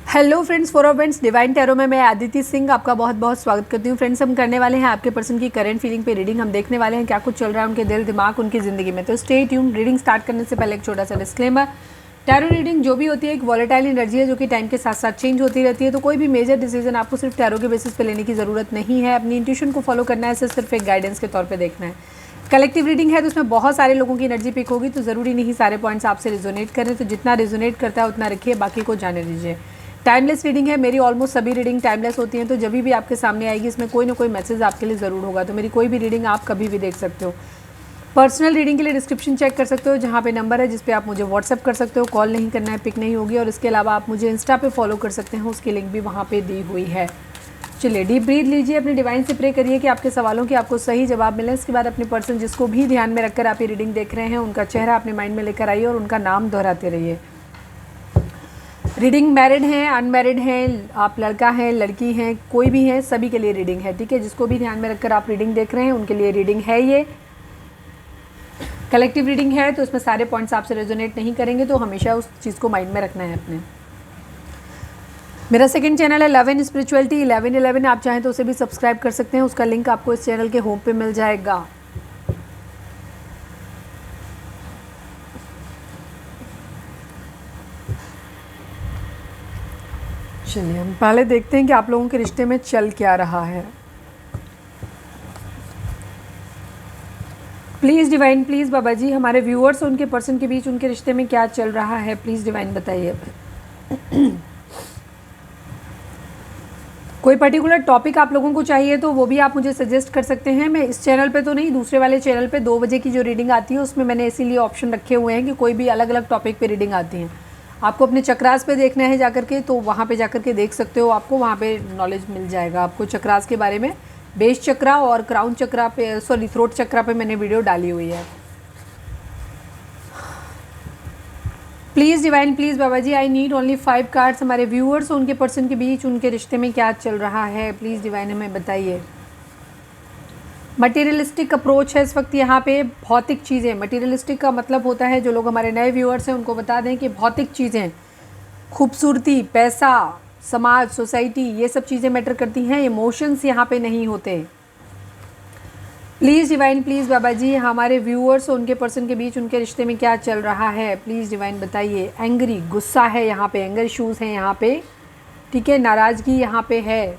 Hello friends, for friends divine tarot में मैं आदिति सिंह आपका बहुत बहुत स्वागत करती हूँ। फ्रेंड्स, हम करने वाले हैं आपके पर्सन की करंट फीलिंग पे रीडिंग। हम देखने वाले हैं क्या कुछ चल रहा है उनके दिल दिमाग उनकी ज़िंदगी में। तो स्टे ट्यून। रीडिंग स्टार्ट करने से पहले एक छोटा सा डिस्क्लेमर, टैरो रीडिंग जो भी होती है एक वॉलेटाइल एनर्जी है जो कि टाइम के साथ साथ चेंज होती रहती है। तो कोई भी मेजर डिसीजन आपको सिर्फ टैरो के बेसिस पे लेने की ज़रूरत नहीं है। अपनी इंट्यूशन को फॉलो करना है, इसे सिर्फ एक गाइडेंस के तौर पर देखना है। कलेक्टिव रीडिंग है तो उसमें बहुत सारे लोगों की एनर्जी पिक होगी, तो ज़रूरी नहीं सारे पॉइंट्स आपसे रिजोनेट करें। तो जितना रिजोनेट करता है उतना रखिए, बाकी को जाने दीजिए। टाइमलेस रीडिंग है, मेरी ऑलमोस्ट सभी रीडिंग टाइमलेस होती हैं। तो जब भी आपके सामने आएगी इसमें कोई ना कोई मैसेज आपके लिए ज़रूर होगा। तो मेरी कोई भी रीडिंग आप कभी भी देख सकते हो। पर्सनल रीडिंग के लिए डिस्क्रिप्शन चेक कर सकते हो, जहाँ पे नंबर है जिस पे आप मुझे व्हाट्सअप कर सकते हो। कॉल नहीं करना है, पिक नहीं होगी। और इसके अलावा आप मुझे इंस्टा पे फॉलो कर सकते हैं, उसकी लिंक भी वहाँ पे दी हुई है। चलिए डीप ब्रीथ लीजिए, अपने डिवाइन से प्रे करिए कि आपके सवालों के आपको सही जवाब मिले। इसके बाद अपने पर्सन जिसको भी ध्यान में रखकर आप ये रीडिंग देख रहे हैं उनका चेहरा अपने माइंड में लेकर आइए और उनका नाम दोहराते रहिए। रीडिंग मैरिड हैं, अनमैरिड हैं, आप लड़का हैं, लड़की हैं, कोई भी है, सभी के लिए रीडिंग है। ठीक है, जिसको भी ध्यान में रखकर आप रीडिंग देख रहे हैं उनके लिए रीडिंग है। ये कलेक्टिव रीडिंग है तो इसमें सारे पॉइंट्स आपसे रेजोनेट नहीं करेंगे, तो हमेशा उस चीज़ को माइंड में रखना है अपने। मेरा सेकंड चैनल है लव एंड स्पिरिचुअलिटी 1111, आप चाहें तो उसे भी सब्सक्राइब कर सकते हैं। उसका लिंक आपको इस चैनल के होम पे मिल जाएगा। चलिए हम पहले देखते हैं कि आप लोगों के रिश्ते में चल क्या रहा है। प्लीज़ डिवाइन, प्लीज़ बाबा जी, हमारे व्यूअर्स और उनके पर्सन के बीच उनके रिश्ते में क्या चल रहा है, प्लीज़ डिवाइन बताइए। कोई पर्टिकुलर टॉपिक आप लोगों को चाहिए तो वो भी आप मुझे सजेस्ट कर सकते हैं। मैं इस चैनल पे तो नहीं, दूसरे वाले चैनल पे 2 बजे की जो रीडिंग आती है उसमें मैंने इसीलिए ऑप्शन रखे हुए हैं कि कोई भी अलग अलग टॉपिक पे रीडिंग आती हैं। आपको अपने चक्रास पे देखना है जाकर के, तो वहाँ पे जाकर के देख सकते हो। आपको वहाँ पे नॉलेज मिल जाएगा आपको चक्रास के बारे में। बेस चक्रा और क्राउन चक्रा पे, सॉरी थ्रोट चक्रा पे मैंने वीडियो डाली हुई है। Please divine, please Baba ji, I need only 5 cards. हमारे व्यूअर्स और उनके पर्सन के बीच उनके रिश्ते में क्या चल रहा है, प्लीज़ डिवाइन हमें बताइए। मटेरियलिस्टिक अप्रोच है इस वक्त यहाँ पे। भौतिक चीज़ें, मटेरियलिस्टिक का मतलब होता है, जो लोग हमारे नए व्यूअर्स हैं उनको बता दें कि भौतिक चीज़ें, खूबसूरती, पैसा, समाज, सोसाइटी, ये सब चीज़ें मैटर करती हैं। इमोशंस यहाँ पे नहीं होते। प्लीज़ डिवाइन, प्लीज़ बाबा जी, हमारे व्यूअर्स और उनके पर्सन के बीच उनके रिश्ते में क्या चल रहा है, प्लीज़ डिवाइन बताइए। एंग्री, गुस्सा है यहाँ पे, एंगर इशूज़ हैं यहाँ पे। ठीक है, नाराज़गी यहाँ पे है।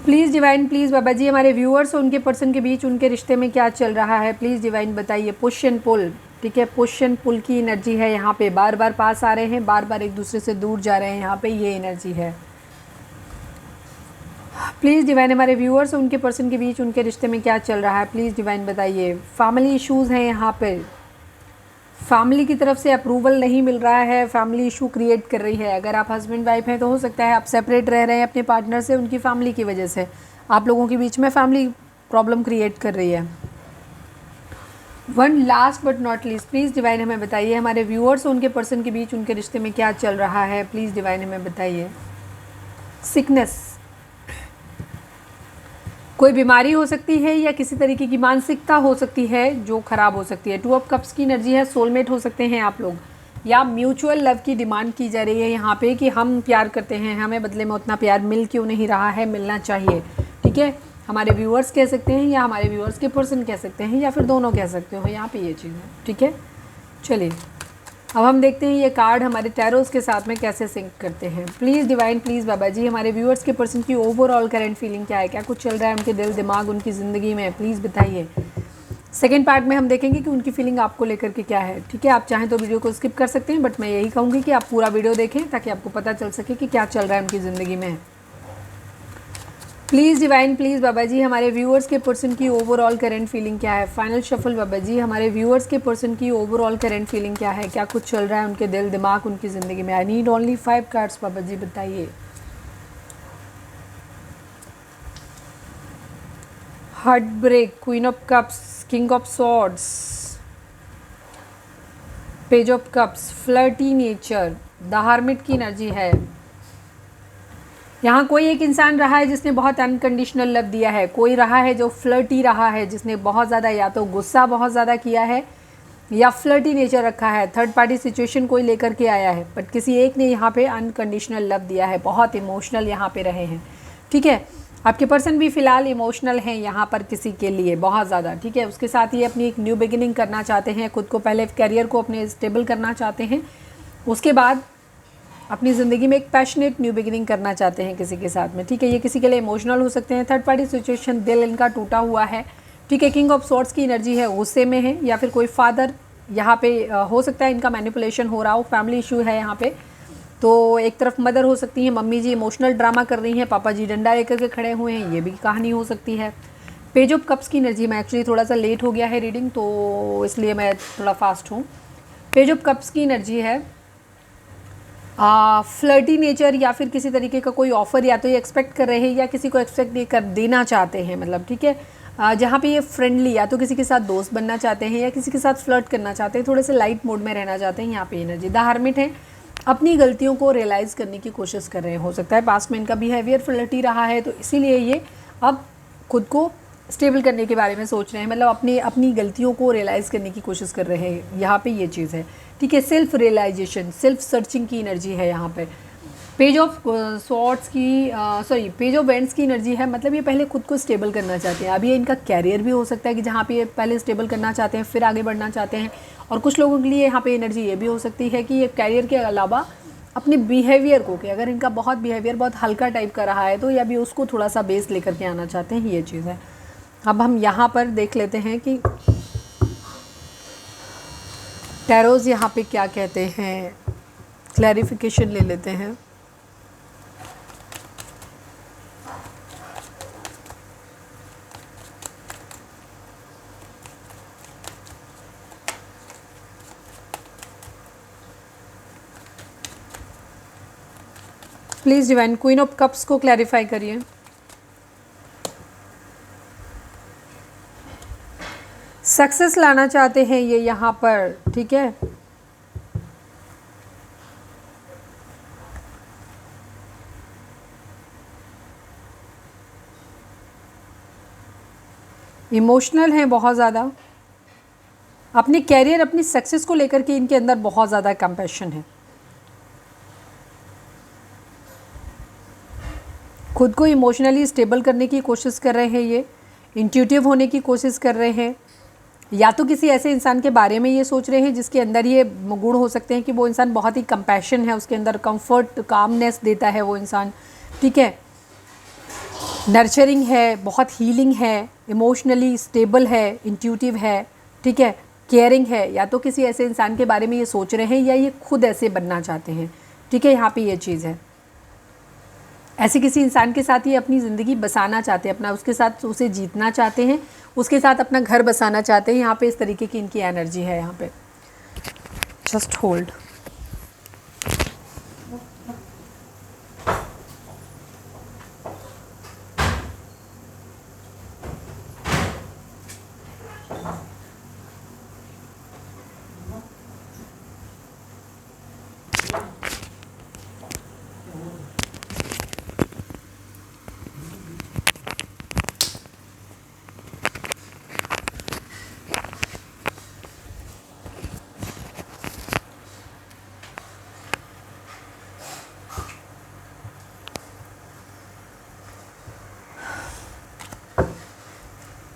प्लीज़ डिवाइन, प्लीज़ बाबा जी, हमारे व्यूअर्स और उनके पर्सन के बीच उनके रिश्ते में क्या चल रहा है, प्लीज़ डिवाइन बताइए। पुश एंड पुल, ठीक है, पुश एंड पुल की एनर्जी है यहाँ पे। बार बार पास आ रहे हैं, बार बार एक दूसरे से दूर जा रहे हैं, यहाँ पे ये एनर्जी है। प्लीज़ डिवाइन, हमारे व्यूअर्स और उनके पर्सन के बीच उनके रिश्ते में क्या चल रहा है, प्लीज़ डिवाइन बताइए। फैमिली इश्यूज़ हैं यहाँ पे। फैमिली की तरफ से अप्रूवल नहीं मिल रहा है, फैमिली इशू क्रिएट कर रही है। अगर आप हस्बैंड वाइफ हैं तो हो सकता है आप सेपरेट रह रहे हैं अपने पार्टनर से, उनकी फैमिली की वजह से आप लोगों के बीच में फैमिली प्रॉब्लम क्रिएट कर रही है। One last but not least, please divine हमें बताइए, हमारे व्यूअर्स और उनके पर्सन के बीच उनके रिश्ते में क्या चल रहा है, प्लीज़ डिवाइन हमें बताइए। सिकनेस, कोई बीमारी हो सकती है या किसी तरीके की मानसिकता हो सकती है जो ख़राब हो सकती है। 2 ऑफ कप्स की एनर्जी है, सोलमेट हो सकते हैं आप लोग, या म्यूचुअल लव की डिमांड की जा रही है यहाँ पे कि हम प्यार करते हैं, हमें बदले में उतना प्यार मिल क्यों नहीं रहा है, मिलना चाहिए। ठीक है, हमारे व्यूअर्स कह सकते हैं या हमारे व्यूअर्स के पर्सन कह सकते हैं या फिर दोनों कह सकते हो, यहाँ पे ये चीज़ है। ठीक है, चलिए अब हम देखते हैं ये कार्ड हमारे टैरोस के साथ में कैसे सिंक करते हैं। प्लीज़ डिवाइन, प्लीज़ बाबा जी, हमारे व्यूअर्स के पर्सन की ओवरऑल करंट फीलिंग क्या है, क्या कुछ चल रहा है उनके दिल दिमाग उनकी ज़िंदगी में, प्लीज़ बताइए। सेकेंड पार्ट में हम देखेंगे कि उनकी फीलिंग आपको लेकर के क्या है। ठीक है, आप चाहें तो वीडियो को स्किप कर सकते हैं, बट मैं यही कहूँगी कि आप पूरा वीडियो देखें ताकि आपको पता चल सके कि क्या चल रहा है उनकी ज़िंदगी में। प्लीज़ डिवाइन, प्लीज़ बाबा जी, हमारे व्यूअर्स के पर्सन की ओवरऑल करंट फीलिंग क्या है। फाइनल शफल बाबा जी, हमारे व्यूअर्स के पर्सन की ओवरऑल करंट फीलिंग क्या है, क्या कुछ चल रहा है उनके दिल दिमाग उनकी ज़िंदगी में। I need only 5 cards Baba ji, बताइए। Heart break, queen of cups, king of swords, page of cups, flirty nature, the hermit की एनर्जी है। यहाँ कोई एक इंसान रहा है जिसने बहुत अनकंडीशनल लव दिया है, कोई रहा है जो फ्लर्टी रहा है, जिसने बहुत ज़्यादा या तो गुस्सा बहुत ज़्यादा किया है या फ्लर्टी नेचर रखा है, थर्ड पार्टी सिचुएशन कोई लेकर के आया है, बट किसी एक ने यहाँ पे अनकंडीशनल लव दिया है, बहुत इमोशनल यहाँ पे रहे हैं, ठीक है। आपके पर्सन भी फ़िलहाल इमोशनल हैं यहाँ पर किसी के लिए बहुत ज़्यादा, ठीक है। उसके साथ ये अपनी एक न्यू बिगिनिंग करना चाहते हैं, खुद को पहले करियर को अपने स्टेबल करना चाहते हैं, उसके बाद अपनी ज़िंदगी में एक पैशनेट न्यू बिगिनिंग करना चाहते हैं किसी के साथ में, ठीक है। ये किसी के लिए इमोशनल हो सकते हैं। थर्ड पार्टी सिचुएशन, दिल इनका टूटा हुआ है, ठीक है। किंग ऑफ सॉर्ड्स की एनर्जी है, गुस्से में है, या फिर कोई फादर यहाँ पे हो सकता है इनका मैनिपुलेशन हो रहा हो, फैमिली इशू है यहाँ पे। तो एक तरफ मदर हो सकती है, मम्मी जी इमोशनल ड्रामा कर रही हैं, पापा जी डंडा लेकर के खड़े हुए हैं, ये भी कहानी हो सकती है। पेज ऑफ कप्स की एनर्जी में एक्चुअली थोड़ा सा लेट हो गया है रीडिंग, तो इसलिए मैं थोड़ा फास्ट हूँ। पेज ऑफ कप्स की एनर्जी है फ्लर्टी नेचर, या फिर किसी तरीके का कोई ऑफ़र या तो ये एक्सपेक्ट कर रहे हैं या किसी को एक्सपेक्ट कर देना चाहते हैं, मतलब ठीक है। जहाँ पे ये फ्रेंडली या तो किसी के साथ दोस्त बनना चाहते हैं या किसी के साथ फ्लर्ट करना चाहते हैं, थोड़े से लाइट मोड में रहना चाहते हैं। यहाँ पे एनर्जी द हर्मिट है, अपनी गलतियों को रियलाइज़ करने की कोशिश कर रहे हैं। हो सकता है पास्ट में इनका बिहेवियर फ्लर्टी रहा है, तो इसीलिए ये अब खुद को स्टेबल करने के बारे में सोच रहे हैं, मतलब अपनी गलतियों को रियलाइज़ करने की कोशिश कर रहे हैं। यहाँ पे ये चीज़ है, ठीक है। सेल्फ रियलाइजेशन, सेल्फ सर्चिंग की एनर्जी है यहाँ पे। पेज ऑफ सॉर्ड्स की पेज ऑफ वेंड्स की एनर्जी है, मतलब ये पहले खुद को स्टेबल करना चाहते हैं। अब ये इनका कैरियर भी हो सकता है कि जहाँ पे ये पहले स्टेबल करना चाहते हैं फिर आगे बढ़ना चाहते हैं, और कुछ लोगों के लिए यहाँ पे एनर्जी ये भी हो सकती है कि ये कैरियर के अलावा अपने बिहेवियर को, कि अगर इनका बिहेवियर बहुत हल्का टाइप का रहा है तो या भी उसको थोड़ा सा बेस लेकर के आना चाहते हैं, ये चीज़ है। अब हम यहाँ पर देख लेते हैं कि टैरोज़ यहाँ पे क्या कहते हैं, क्लैरिफिकेशन ले लेते हैं। Please divine queen of cups को क्लैरिफाई करिए। सक्सेस लाना चाहते हैं ये यहाँ पर, ठीक है। इमोशनल हैं बहुत ज़्यादा, अपने कैरियर अपनी सक्सेस को लेकर के इनके अंदर बहुत ज़्यादा कंपैशन है। खुद को इमोशनली स्टेबल करने की कोशिश कर रहे हैं, ये इंट्यूटिव होने की कोशिश कर रहे हैं, या तो किसी ऐसे इंसान के बारे में ये सोच रहे हैं जिसके अंदर ये गुण हो सकते हैं कि वो इंसान बहुत ही कंपैशन है, उसके अंदर कंफर्ट कामनेस देता है वो इंसान, ठीक है। नर्चरिंग है, बहुत हीलिंग है, इमोशनली स्टेबल है, इंट्यूटिव है, ठीक है, केयरिंग है। या तो किसी ऐसे इंसान के बारे में ये सोच रहे हैं या ये खुद ऐसे बनना चाहते हैं, ठीक है। यहाँ पे ये चीज़ है, ऐसे किसी इंसान के साथ ये अपनी ज़िंदगी बसाना चाहते हैं, अपना उसके साथ उसे जीतना चाहते हैं, उसके साथ अपना घर बसाना चाहते हैं। यहाँ पे इस तरीके की इनकी एनर्जी है। यहाँ पे just hold.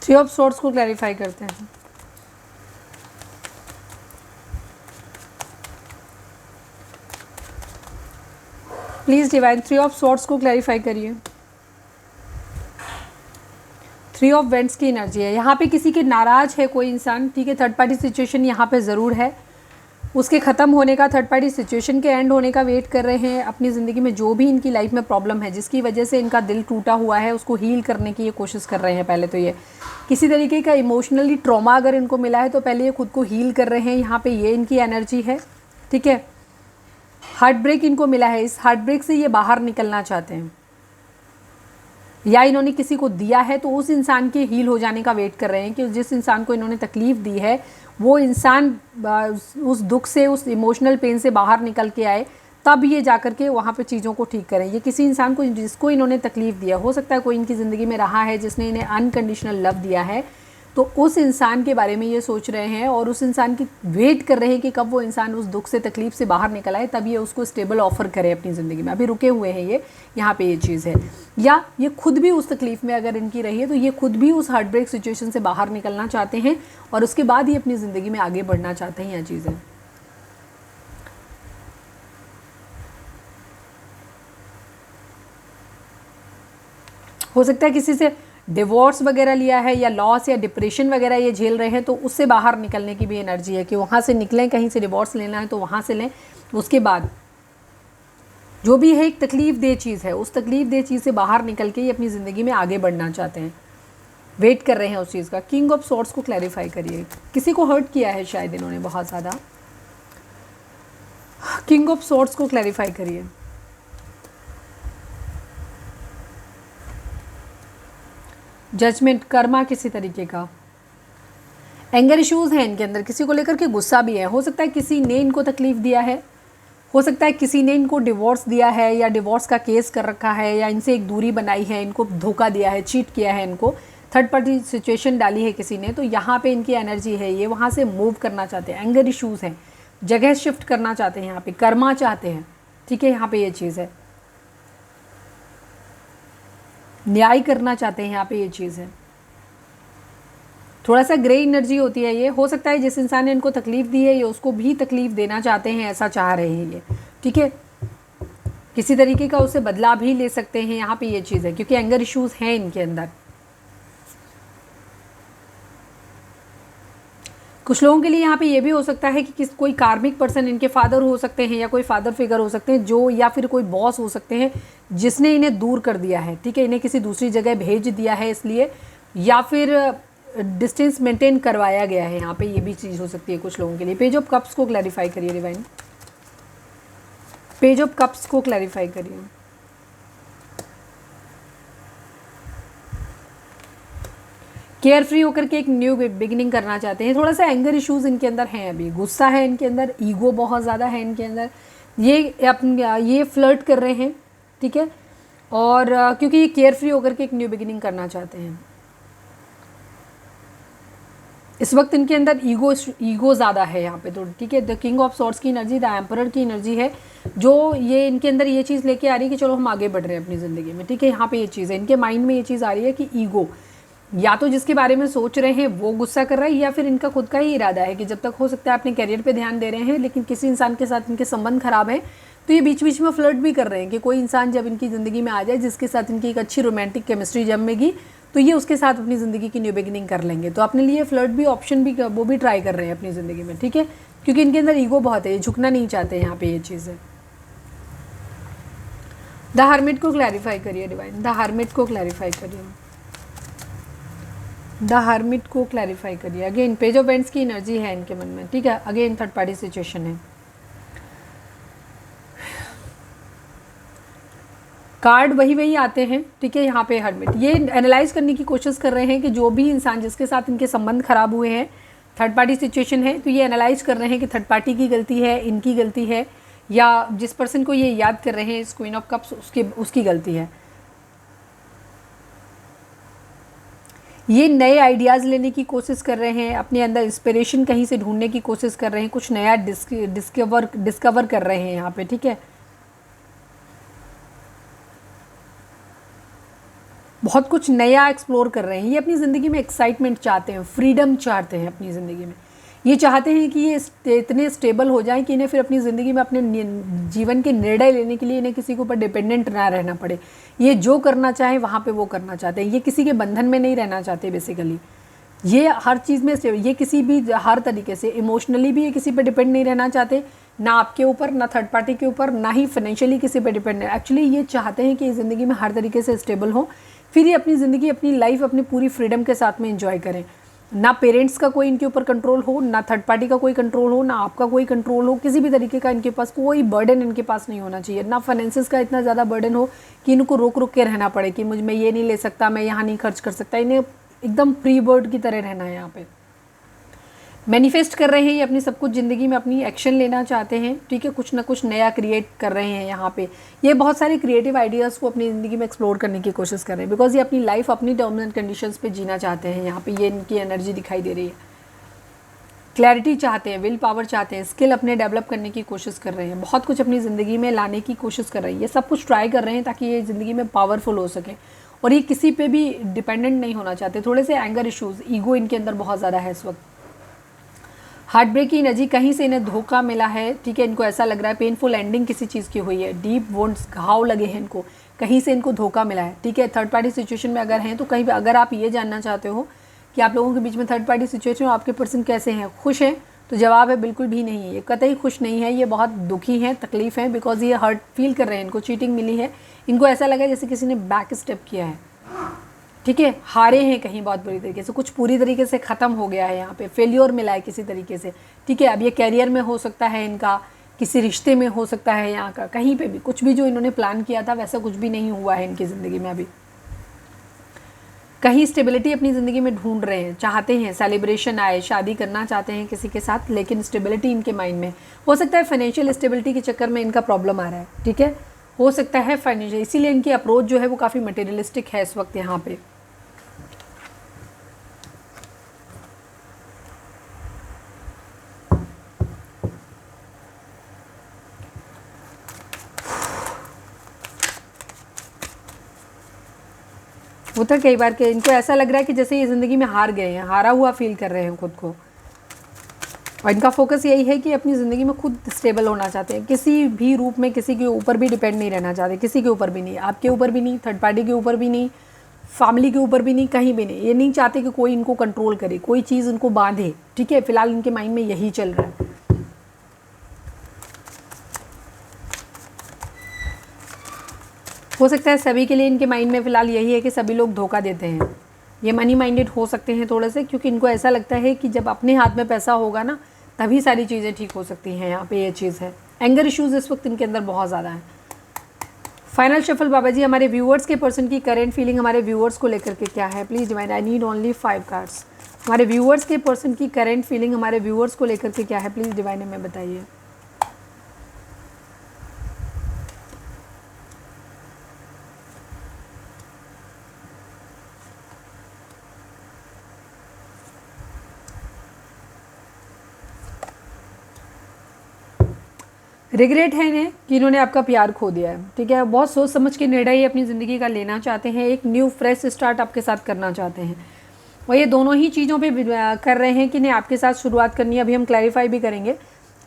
Three of swords को क्लैरिफाई करते हैं। Please divine three of swords को क्लैरिफाई करिए। थ्री ऑफ वेंट्स की एनर्जी है, यहाँ पे किसी के नाराज़ है कोई इंसान, ठीक है। थर्ड पार्टी सिचुएशन यहाँ पे ज़रूर है, उसके ख़त्म होने का, थर्ड पार्टी सिचुएशन के एंड होने का वेट कर रहे हैं। अपनी ज़िंदगी में जो भी इनकी लाइफ में प्रॉब्लम है जिसकी वजह से इनका दिल टूटा हुआ है, उसको हील करने की ये कोशिश कर रहे हैं। पहले तो ये किसी तरीके का इमोशनली ट्रॉमा अगर इनको मिला है तो पहले ये खुद को हील कर रहे हैं। यहाँ पे ये इनकी एनर्जी है, ठीक है। हार्ट ब्रेक इनको मिला है, इस हार्ट ब्रेक से ये बाहर निकलना चाहते हैं, या इन्होंने किसी को दिया है तो उस इंसान के हील हो जाने का वेट कर रहे हैं कि जिस इंसान को इन्होंने तकलीफ़ दी है वो इंसान उस दुख से, उस इमोशनल पेन से बाहर निकल के आए, तब ये जाकर के वहाँ पे चीज़ों को ठीक करें। ये किसी इंसान को जिसको इन्होंने तकलीफ़ दिया, हो सकता है कोई इनकी ज़िंदगी में रहा है जिसने इन्हें अनकंडीशनल लव दिया है, तो उस इंसान के बारे में ये सोच रहे हैं और उस इंसान की वेट कर रहे हैं कि कब वो इंसान उस दुख से तकलीफ से बाहर निकल आए, तब ये उसको स्टेबल ऑफर करे अपनी ज़िंदगी में। अभी रुके हुए हैं ये, यहाँ पे ये चीज़ है। या ये खुद भी उस तकलीफ़ में अगर इनकी रही है तो ये खुद भी उस हार्ट ब्रेक सिचुएशन से बाहर निकलना चाहते हैं और उसके बाद ही अपनी ज़िंदगी में आगे बढ़ना चाहते हैं। यह चीज़ है। हो सकता है किसी से डिवोर्स वगैरह लिया है या लॉस या डिप्रेशन वगैरह ये झेल रहे हैं, तो उससे बाहर निकलने की भी एनर्जी है कि वहाँ से निकलें, कहीं से डिवोर्स लेना है तो वहाँ से लें। उसके बाद जो भी है एक तकलीफ़ दे चीज़ है, उस तकलीफ़ दे चीज़ से बाहर निकल के ये अपनी ज़िंदगी में आगे बढ़ना चाहते हैं, वेट कर रहे हैं उस चीज़ का। किंग ऑफ सॉर्ड्स को क्लैरिफाई करिए। किसी को हर्ट किया है शायद इन्होंने बहुत ज़्यादा। किंग ऑफ सॉर्ड्स को क्लैरिफाई करिए। जजमेंट, कर्मा किसी तरीके का। एंगर इश्यूज़ हैं इनके अंदर, किसी को लेकर के गुस्सा भी है। हो सकता है किसी ने इनको तकलीफ़ दिया है, हो सकता है किसी ने इनको डिवोर्स दिया है या डिवोर्स का केस कर रखा है या इनसे एक दूरी बनाई है, इनको धोखा दिया है, चीट किया है, इनको थर्ड पार्टी सिचुएशन डाली है किसी ने। तो यहाँ पे इनकी एनर्जी है, ये वहाँ से मूव करना चाहते हैं। एंगर इश्यूज़ हैं, जगह शिफ्ट करना चाहते हैं, यहाँ पे कर्मा चाहते हैं। ठीक है, यहाँ पे ये चीज़ है, न्याय करना चाहते हैं, यहाँ पे ये चीज़ है। थोड़ा सा ग्रे एनर्जी होती है ये। हो सकता है जिस इंसान ने इनको तकलीफ़ दी है ये उसको भी तकलीफ़ देना चाहते हैं, ऐसा चाह रहे हैं ये। ठीक है, किसी तरीके का उससे बदला भी ले सकते हैं, यहाँ पे ये चीज़ है, क्योंकि एंगर इश्यूज़ हैं इनके अंदर। कुछ लोगों के लिए यहाँ पे ये भी हो सकता है कि कोई कार्मिक पर्सन, इनके फादर हो सकते हैं या कोई फादर फिगर हो सकते हैं जो, या फिर कोई बॉस हो सकते हैं जिसने इन्हें दूर कर दिया है। ठीक है, इन्हें किसी दूसरी जगह भेज दिया है इसलिए, या फिर डिस्टेंस मेंटेन करवाया गया है। यहाँ पे ये भी चीज़ हो सकती है कुछ लोगों के लिए। पेज ऑफ कप्स को क्लैरिफाई करिए डिवाइन। पेज ऑफ कप्स को क्लैरिफाई करिए। केयर फ्री होकर के एक न्यू बिगिनिंग करना चाहते हैं। थोड़ा सा एंगर इश्यूज़ इनके अंदर हैं, अभी गुस्सा है इनके अंदर, ईगो बहुत ज़्यादा है इनके अंदर। ये फ्लर्ट कर रहे हैं। ठीक है, और क्योंकि ये केयर फ्री होकर के एक न्यू बिगिनिंग करना चाहते हैं। इस वक्त इनके अंदर ईगो ज़्यादा है यहाँ पे तो। ठीक है, द किंग ऑफ सॉर्ड्स की एनर्जी, द एम्परर की एनर्जी है जो ये इनके अंदर ये चीज़ लेके आ रही है कि चलो हम आगे बढ़ रहे हैं अपनी ज़िंदगी में। ठीक है, यहाँ पे ये चीज़ है, इनके माइंड में ये चीज़ आ रही है कि ईगो, या तो जिसके बारे में सोच रहे हैं वो गुस्सा कर रहा है, या फिर इनका खुद का ही इरादा है कि जब तक हो सकता है अपने करियर पे ध्यान दे रहे हैं, लेकिन किसी इंसान के साथ इनके संबंध खराब है तो ये बीच बीच में फ्लर्ट भी कर रहे हैं कि कोई इंसान जब इनकी ज़िंदगी में आ जाए जिसके साथ इनकी एक अच्छी रोमांटिक केमिस्ट्री जमेगी तो ये उसके साथ अपनी ज़िंदगी की न्यू बिगिनिंग कर लेंगे। तो अपने लिए फ्लर्ट भी ऑप्शन भी वो भी ट्राई कर रहे हैं अपनी ज़िंदगी में। ठीक है, क्योंकि इनके अंदर ईगो बहुत है, ये झुकना नहीं चाहते। यहाँ पे ये चीज़ है। द हर्मिट को क्लैरिफाई करिए डिवाइन। द हर्मिट को क्लैरिफाई करिए। द हर्मिट को क्लैरिफाई करिए। अगेन पेज ऑफ वेंट्स की एनर्जी है इनके मन में। ठीक है, अगेन थर्ड पार्टी सिचुएशन है। कार्ड वही आते हैं। ठीक है, यहाँ पे हर्मिट ये एनालाइज करने की कोशिश कर रहे हैं कि जो भी इंसान जिसके साथ इनके संबंध खराब हुए हैं, थर्ड पार्टी सिचुएशन है, तो ये एनालाइज कर रहे हैं कि थर्ड पार्टी की गलती है, इनकी गलती है, या जिस पर्सन को ये याद कर रहे हैं इस क्वीन ऑफ कप्स उसकी गलती है। ये नए आइडियाज़ लेने की कोशिश कर रहे हैं, अपने अंदर इंस्पिरेशन कहीं से ढूंढने की कोशिश कर रहे हैं, कुछ नया डिस्कवर कर रहे हैं यहाँ पे। ठीक है, बहुत कुछ नया एक्सप्लोर कर रहे हैं। ये अपनी ज़िंदगी में एक्साइटमेंट चाहते हैं, फ्रीडम चाहते हैं अपनी ज़िंदगी में। ये चाहते हैं कि ये इतने स्टेबल हो जाएं कि इन्हें फिर अपनी ज़िंदगी में अपने जीवन के निर्णय लेने के लिए इन्हें किसी के ऊपर डिपेंडेंट ना रहना पड़े। ये जो करना चाहें वहाँ पे वो करना चाहते हैं। ये किसी के बंधन में नहीं रहना चाहते बेसिकली। ये हर चीज़ में ये किसी भी हर तरीके से इमोशनली भी ये किसी पर डिपेंड नहीं रहना चाहते, ना आपके ऊपर, ना थर्ड पार्टी के ऊपर, ना ही फाइनेंशियली किसी पर डिपेंड है। एक्चुअली ये चाहते हैं कि ज़िंदगी में हर तरीके से स्टेबल हो, फिर ये अपनी ज़िंदगी, अपनी लाइफ अपनी पूरी फ्रीडम के साथ में एंजॉय करें। ना पेरेंट्स का कोई इनके ऊपर कंट्रोल हो, ना थर्ड पार्टी का कोई कंट्रोल हो, ना आपका कोई कंट्रोल हो, किसी भी तरीके का इनके पास कोई बर्डन इनके पास नहीं होना चाहिए। ना फाइनेंसेस का इतना ज़्यादा बर्डन हो कि इनको रुक के रहना पड़े कि मैं ये नहीं ले सकता, मैं यहाँ नहीं खर्च कर सकता। इन्हें एकदम फ्री बर्ड की तरह रहना है यहाँ पे। मैनिफेस्ट कर रहे हैं ये अपनी सब कुछ ज़िंदगी में, अपनी एक्शन लेना चाहते हैं, ठीक है, कुछ ना कुछ नया क्रिएट कर रहे हैं यहाँ पे। ये बहुत सारे क्रिएटिव आइडियाज़ को अपनी ज़िंदगी में एक्सप्लोर करने की कोशिश कर रहे हैं, बिकॉज ये अपनी लाइफ अपनी टर्म्स एंड कंडीशंस पे जीना चाहते हैं। यहाँ पे ये इनकी एनर्जी दिखाई दे रही है। क्लैरिटी चाहते हैं, विल पावर चाहते हैं, स्किल अपने डेवलप करने की कोशिश कर रहे हैं, बहुत कुछ अपनी ज़िंदगी में लाने की कोशिश कर रहे हैं। ये सब कुछ ट्राई कर रहे हैं ताकि ये ज़िंदगी में पावरफुल हो सके, और ये किसी पे भी डिपेंडेंट नहीं होना चाहते। थोड़े से एंगर इश्यूज़, ईगो इनके अंदर बहुत ज़्यादा है इस वक्त। हार्ट ब्रेक की एनर्जी, कहीं से इन्हें धोखा मिला है, ठीक है, इनको ऐसा लग रहा है पेनफुल एंडिंग किसी चीज़ की हुई है, डीप वुंड्स, घाव लगे हैं इनको, कहीं से इनको धोखा मिला है, ठीक है। थर्ड पार्टी सिचुएशन में अगर हैं तो कहीं अगर आप ये जानना चाहते हो कि आप लोगों के बीच में थर्ड पार्टी सिचुएशन, आपके पर्सन कैसे हैं, खुश हैं, तो जवाब है बिल्कुल भी नहीं है। ये कतई खुश नहीं है, ये बहुत दुखी हैं, तकलीफ़ है, बिकॉज ये हर्ट फील कर रहे हैं, इनको चीटिंग मिली है, इनको ऐसा लगा जैसे किसी ने बैक स्टेप किया है, ठीक है, हारे हैं कहीं बहुत बुरी तरीके से, कुछ पूरी तरीके से ख़त्म हो गया है, यहाँ पे फेलियर मिला है किसी तरीके से, ठीक है। अब ये कैरियर में हो सकता है इनका, किसी रिश्ते में हो सकता है, यहाँ का कहीं पे भी कुछ भी जो इन्होंने प्लान किया था वैसा कुछ भी नहीं हुआ है इनकी ज़िंदगी में। अभी कहीं स्टेबिलिटी अपनी ज़िंदगी में ढूंढ रहे हैं, चाहते हैं सेलिब्रेशन आए, शादी करना चाहते हैं किसी के साथ, लेकिन स्टेबिलिटी इनके माइंड में हो सकता है, फाइनेंशियल स्टेबिलिटी के चक्कर में इनका प्रॉब्लम आ रहा है, ठीक है, हो सकता है फाइनेंशियल, इसीलिए इनकी अप्रोच जो है वो काफ़ी मटेरियलिस्टिक है इस वक्त यहाँ पे। होता कई बार कि इनको ऐसा लग रहा है कि जैसे ये ज़िंदगी में हार गए हैं, हारा हुआ फील कर रहे हैं खुद को, और इनका फोकस यही है कि अपनी ज़िंदगी में खुद स्टेबल होना चाहते हैं, किसी भी रूप में किसी के ऊपर भी डिपेंड नहीं रहना चाहते, किसी के ऊपर भी नहीं, आपके ऊपर भी नहीं, थर्ड पार्टी के ऊपर भी नहीं, फैमिली के ऊपर भी नहीं, कहीं भी नहीं। ये नहीं चाहते कि कोई इनको कंट्रोल करे, कोई चीज़ इनको बांधे, ठीक है, फिलहाल इनके माइंड में यही चल रहा है। हो सकता है सभी के लिए इनके माइंड में फ़िलहाल यही है कि सभी लोग धोखा देते हैं। ये मनी माइंडेड हो सकते हैं थोड़े से, क्योंकि इनको ऐसा लगता है कि जब अपने हाथ में पैसा होगा ना तभी सारी चीज़ें ठीक हो सकती हैं। यहाँ पे ये चीज़ है, एंगर इश्यूज़ इस वक्त इनके अंदर बहुत ज़्यादा है। फाइनल शफल बाबा जी, हमारे व्यूअर्स के पर्सन की करेंट फीलिंग हमारे व्यूअर्स को लेकर के क्या है, please divine, I need only 5 cards. हमारे व्यूअर्स के पर्सन की करेंट फीलिंग हमारे व्यूअर्स को लेकर के क्या है, प्लीज़ डिवाइन हमें बताइए। रिग्रेट है इन्हें कि इन्होंने आपका प्यार खो दिया है, ठीक है, बहुत सोच समझ के निर्णय ये अपनी ज़िंदगी का लेना चाहते हैं, एक न्यू फ्रेश स्टार्ट आपके साथ करना चाहते हैं, और ये दोनों ही चीज़ों पे कर रहे हैं कि इन्हें आपके साथ शुरुआत करनी है। अभी हम क्लैरिफाई भी करेंगे।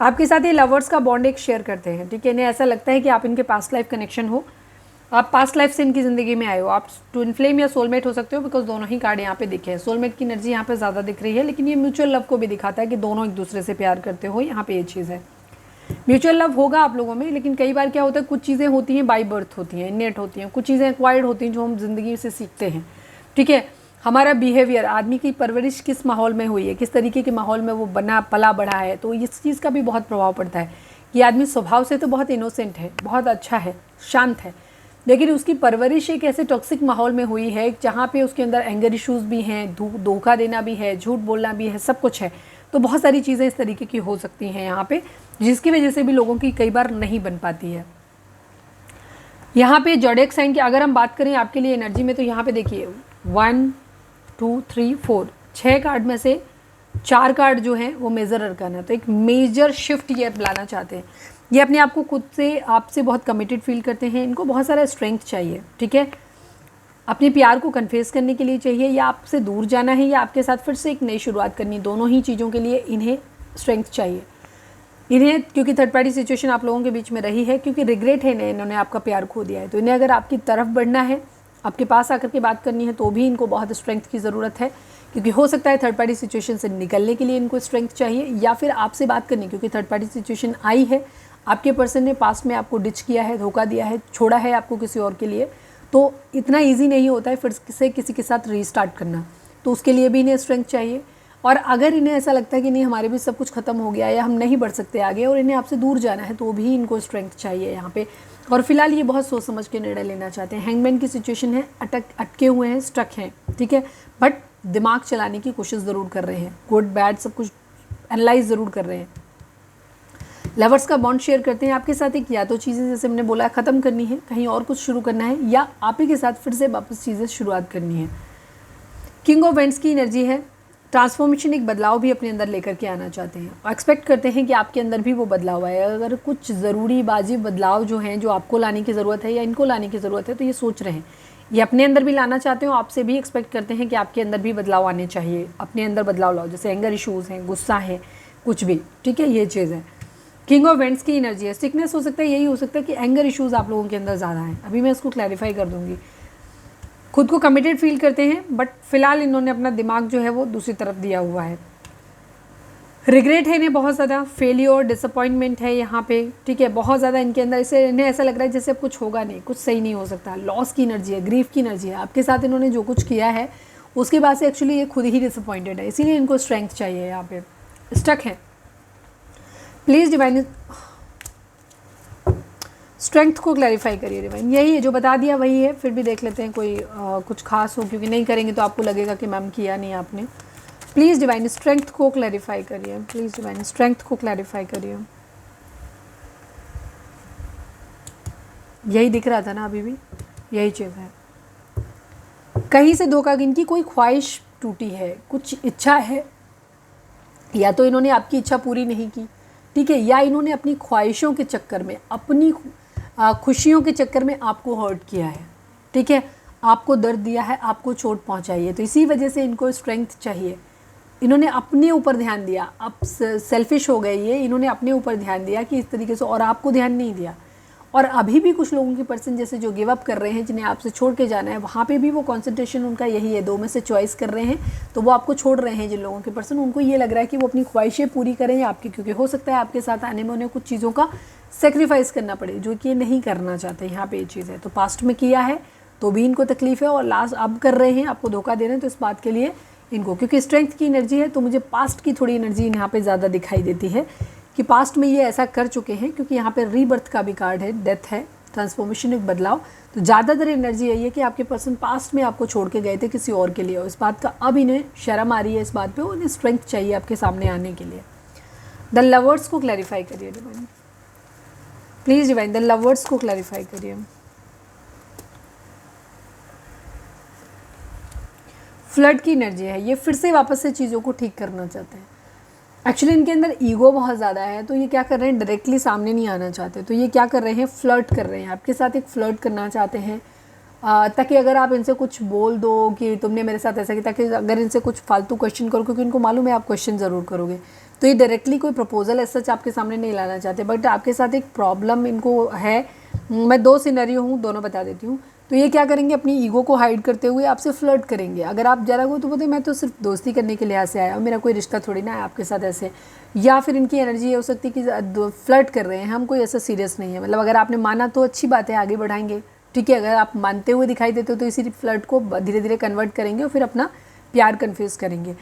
आपके साथ ये लवर्स का बॉन्ड एक शेयर करते हैं, ठीक है, इन्हें ऐसा लगता है कि आप इनके पास्ट लाइफ कनेक्शन हो, आप पास्ट लाइफ से इनकी ज़िंदगी में आए हो, आप ट्विन फ्लेम या सोलमेट हो सकते हो, बिकॉज दोनों ही कार्ड यहाँ पे दिखे हैं। सोलमेट की एनर्जी यहाँ पे ज़्यादा दिख रही है, लेकिन ये म्यूचुअल लव को भी दिखाता है कि दोनों एक दूसरे से प्यार करते हो, यहाँ पे ये चीज़ है। म्यूचुअल लव होगा आप लोगों में, लेकिन कई बार क्या होता है, कुछ चीज़ें होती हैं बाई बर्थ होती हैं, इनेट होती हैं, कुछ चीज़ें एक्वायर्ड होती हैं जो हम ज़िंदगी से सीखते हैं, ठीक है। हमारा बिहेवियर, आदमी की परवरिश किस माहौल में हुई है, किस तरीके के माहौल में वो बना पला बढ़ा है, तो इस चीज़ का भी बहुत प्रभाव पड़ता है। ये आदमी स्वभाव से तो बहुत इनोसेंट है, बहुत अच्छा है, शांत है, लेकिन उसकी परवरिश एक ऐसे टॉक्सिक माहौल में हुई है जहाँ पे उसके अंदर एंगर इश्यूज़ भी हैं, धोखा देना भी है, झूठ बोलना भी है, सब कुछ है। तो बहुत सारी चीज़ें इस तरीके की हो सकती हैं यहाँ पे, जिसकी वजह से भी लोगों की कई बार नहीं बन पाती है। यहाँ पे ज़ोडिएक साइन की अगर हम बात करें आपके लिए एनर्जी में, तो यहाँ पे देखिए 1 2 3 4 6 कार्ड में से 4 कार्ड जो हैं वो मेजर अरकान है। तो एक मेजर शिफ्ट ये लाना चाहते हैं। ये अपने आप को खुद से आपसे बहुत कमिटेड फील करते हैं, इनको बहुत सारा स्ट्रेंथ चाहिए, ठीक है, अपने प्यार को कन्फेस करने के लिए चाहिए, या आपसे दूर जाना है या आपके साथ फिर से एक नई शुरुआत करनी, दोनों ही चीज़ों के लिए इन्हें स्ट्रेंथ चाहिए इन्हें, क्योंकि थर्ड पार्टी सिचुएशन आप लोगों के बीच में रही है, क्योंकि रिग्रेट है इन्होंने आपका प्यार खो दिया है। तो इन्हें अगर आपकी तरफ बढ़ना है, आपके पास आकर के बात करनी है, तो भी इनको बहुत स्ट्रेंथ की ज़रूरत है, क्योंकि हो सकता है थर्ड पार्टी सिचुएशन से निकलने के लिए इनको स्ट्रेंथ चाहिए, या फिर आपसे बात करनी, क्योंकि थर्ड पार्टी सिचुएशन आई है, आपके पर्सन ने पास्ट में आपको डिच किया है, धोखा दिया है, छोड़ा है आपको किसी और के लिए, तो इतना ईजी नहीं होता है फिर से किसी के साथ रीस्टार्ट करना, तो उसके लिए भी इन्हें स्ट्रेंथ चाहिए। और अगर इन्हें ऐसा लगता है कि नहीं हमारे भी सब कुछ ख़त्म हो गया या हम नहीं बढ़ सकते आगे और इन्हें आपसे दूर जाना है, तो भी इनको स्ट्रेंथ चाहिए यहाँ पे। और फिलहाल ये बहुत सोच समझ के निर्णय लेना चाहते हैं। हैंगमैन की सिचुएशन है, अटके हुए हैं, स्टक हैं, ठीक है, बट दिमाग चलाने की कोशिश ज़रूर कर रहे हैं, गुड बैड सब कुछ एनालाइज ज़रूर कर रहे हैं। लवर्स का बॉन्ड शेयर करते हैं आपके साथ एक, या तो चीज़ें जैसे हमने बोला ख़त्म करनी है, कहीं और कुछ शुरू करना है, या आप ही के साथ फिर से वापस चीज़ें शुरुआत करनी है। किंग ऑफ वेंट्स की एनर्जी है, ट्रांसफॉर्मेशन, एक बदलाव भी अपने अंदर लेकर के आना चाहते हैं और एक्सपेक्ट करते हैं कि आपके अंदर भी वो बदलाव आए। अगर कुछ ज़रूरी वाजिब बदलाव जो हैं, जो आपको लाने की ज़रूरत है या इनको लाने की ज़रूरत है, तो ये सोच रहे हैं, ये अपने अंदर भी लाना चाहते हो, आपसे भी एक्सपेक्ट करते हैं कि आपके अंदर भी बदलाव आने चाहिए, अपने अंदर बदलाव लाओ, जैसे एंगर इशूज़ हैं, गुस्सा है, कुछ भी, ठीक है, ये चीज़ है। किंग ऑफ वेंट्स की एनर्जी है, सिकनेस हो सकता है, यही हो सकता है कि एंगर इशूज़ आप लोगों के अंदर ज़्यादा हैं, अभी मैं इसको क्लैरिफाई कर दूँगी। खुद को कमिटेड फील करते हैं, बट फिलहाल इन्होंने अपना दिमाग जो है वो दूसरी तरफ दिया हुआ है। रिग्रेट है इन्हें बहुत ज़्यादा, फेलियर, डिसअपॉइंटमेंट है यहाँ पे, ठीक है, बहुत ज़्यादा इनके अंदर, इसे इन्हें ऐसा लग रहा है जैसे अब कुछ होगा नहीं, कुछ सही नहीं हो सकता। लॉस की एनर्जी है, ग्रीफ की एनर्जी है, आपके साथ इन्होंने जो कुछ किया है उसके बाद से एक्चुअली ये खुद ही डिसअपॉइंटेड है, इसीलिए इनको स्ट्रेंथ चाहिए, यहाँ पे स्टक है। प्लीज़ डिवाइन स्ट्रेंथ को क्लैरिफाई करिए डिवाइन, यही है जो बता दिया वही है, फिर भी देख लेते हैं कोई कुछ खास हो, क्योंकि नहीं करेंगे तो आपको लगेगा कि मैम किया नहीं आपने। प्लीज़ डिवाइन स्ट्रेंथ को क्लैरिफाई करिए, प्लीज़ डिवाइन स्ट्रेंथ को क्लैरिफाई करिए। यही दिख रहा था ना अभी भी, यही चीज़ है। कहीं से धोखा, इनकी कोई ख्वाहिश टूटी है, कुछ इच्छा है, या तो इन्होंने आपकी इच्छा पूरी नहीं की, ठीक है, या इन्होंने अपनी ख्वाहिशों के चक्कर में, अपनी खुशियों के चक्कर में आपको हर्ट किया है, ठीक है, आपको दर्द दिया है, आपको चोट पहुंचाई है, तो इसी वजह से इनको स्ट्रेंथ चाहिए। इन्होंने अपने ऊपर ध्यान दिया, अब सेल्फिश हो गए ये, इन्होंने अपने ऊपर ध्यान दिया कि इस तरीके से, और आपको ध्यान नहीं दिया। और अभी भी कुछ लोगों की पर्सन जैसे जो गिव अप कर रहे हैं, जिन्हें आपसे छोड़ के जाना है, वहाँ पे भी वो कंसंट्रेशन उनका यही है, दो में से चॉइस कर रहे हैं, तो वो आपको छोड़ रहे हैं। जिन लोगों के पर्सन, उनको ये लग रहा है कि वो अपनी ख्वाहिशें पूरी करें आपकी, क्योंकि हो सकता है आपके साथ आने में उन्हें कुछ चीज़ों का सेक्रीफाइस करना पड़े, जो कि ये नहीं करना चाहते। यहाँ पे ये चीज़ है, तो पास्ट में किया है तो भी इनको तकलीफ है, और लास्ट अब कर रहे हैं, आपको धोखा दे रहे हैं, तो इस बात के लिए इनको, क्योंकि स्ट्रेंथ की एनर्जी है, तो मुझे पास्ट की थोड़ी एनर्जी यहाँ पे ज़्यादा दिखाई देती है कि पास्ट में ये ऐसा कर चुके हैं, क्योंकि यहाँ पे रीबर्थ का भी कार्ड है, डेथ है, ट्रांसफॉर्मेशन, एक बदलाव, तो ज़्यादातर एनर्जी यही है कि आपके पर्सन पास्ट में आपको छोड़ के गए थे किसी और के लिए, और इस बात का अब इन्हें शर्म आ रही है, इस बात पे उन्हें स्ट्रेंथ चाहिए आपके सामने आने के लिए। द लवर्स को क्लैरिफाई करिए divine, please divine, the lovers को क्लैरिफाई करिए। फ्लड की एनर्जी है, ये फिर से वापस से चीज़ों को ठीक करना चाहते हैं। एक्चुअली इनके अंदर ईगो बहुत ज़्यादा है, तो ये क्या कर रहे हैं, डायरेक्टली सामने नहीं आना चाहते, तो ये क्या कर रहे हैं, फ्लर्ट कर रहे हैं आपके साथ, एक फ्लर्ट करना चाहते हैं, ताकि अगर आप इनसे कुछ बोल दो कि तुमने मेरे साथ ऐसा किया, ताकि अगर इनसे कुछ फालतू क्वेश्चन करो, क्योंकि इनको मालूम है आप क्वेश्चन ज़रूर करोगे, तो ये डायरेक्टली कोई प्रपोजल ऐसा आपके सामने नहीं लाना चाहते, बट आपके साथ एक प्रॉब्लम इनको है। मैं दो सिनेरियो हूँ, दोनों बता देती हूँ। तो ये क्या करेंगे, अपनी ईगो को हाइड करते हुए आपसे फ्लर्ट करेंगे। अगर आप ज़रा को तो बोलते मैं तो सिर्फ दोस्ती करने के लिहाज से आया हूँ, मेरा कोई रिश्ता थोड़ी ना है आपके साथ ऐसे, या फिर इनकी एनर्जी ये हो सकती है कि फ्लर्ट कर रहे हैं, हम कोई ऐसा सीरियस नहीं है, मतलब अगर आपने माना तो अच्छी बात है, आगे बढ़ाएंगे, ठीक है, अगर आप मानते हुए दिखाई देते हो तो इसी फ्लर्ट को धीरे धीरे कन्वर्ट करेंगे और फिर अपना प्यार कन्फ्यूज़ करेंगे।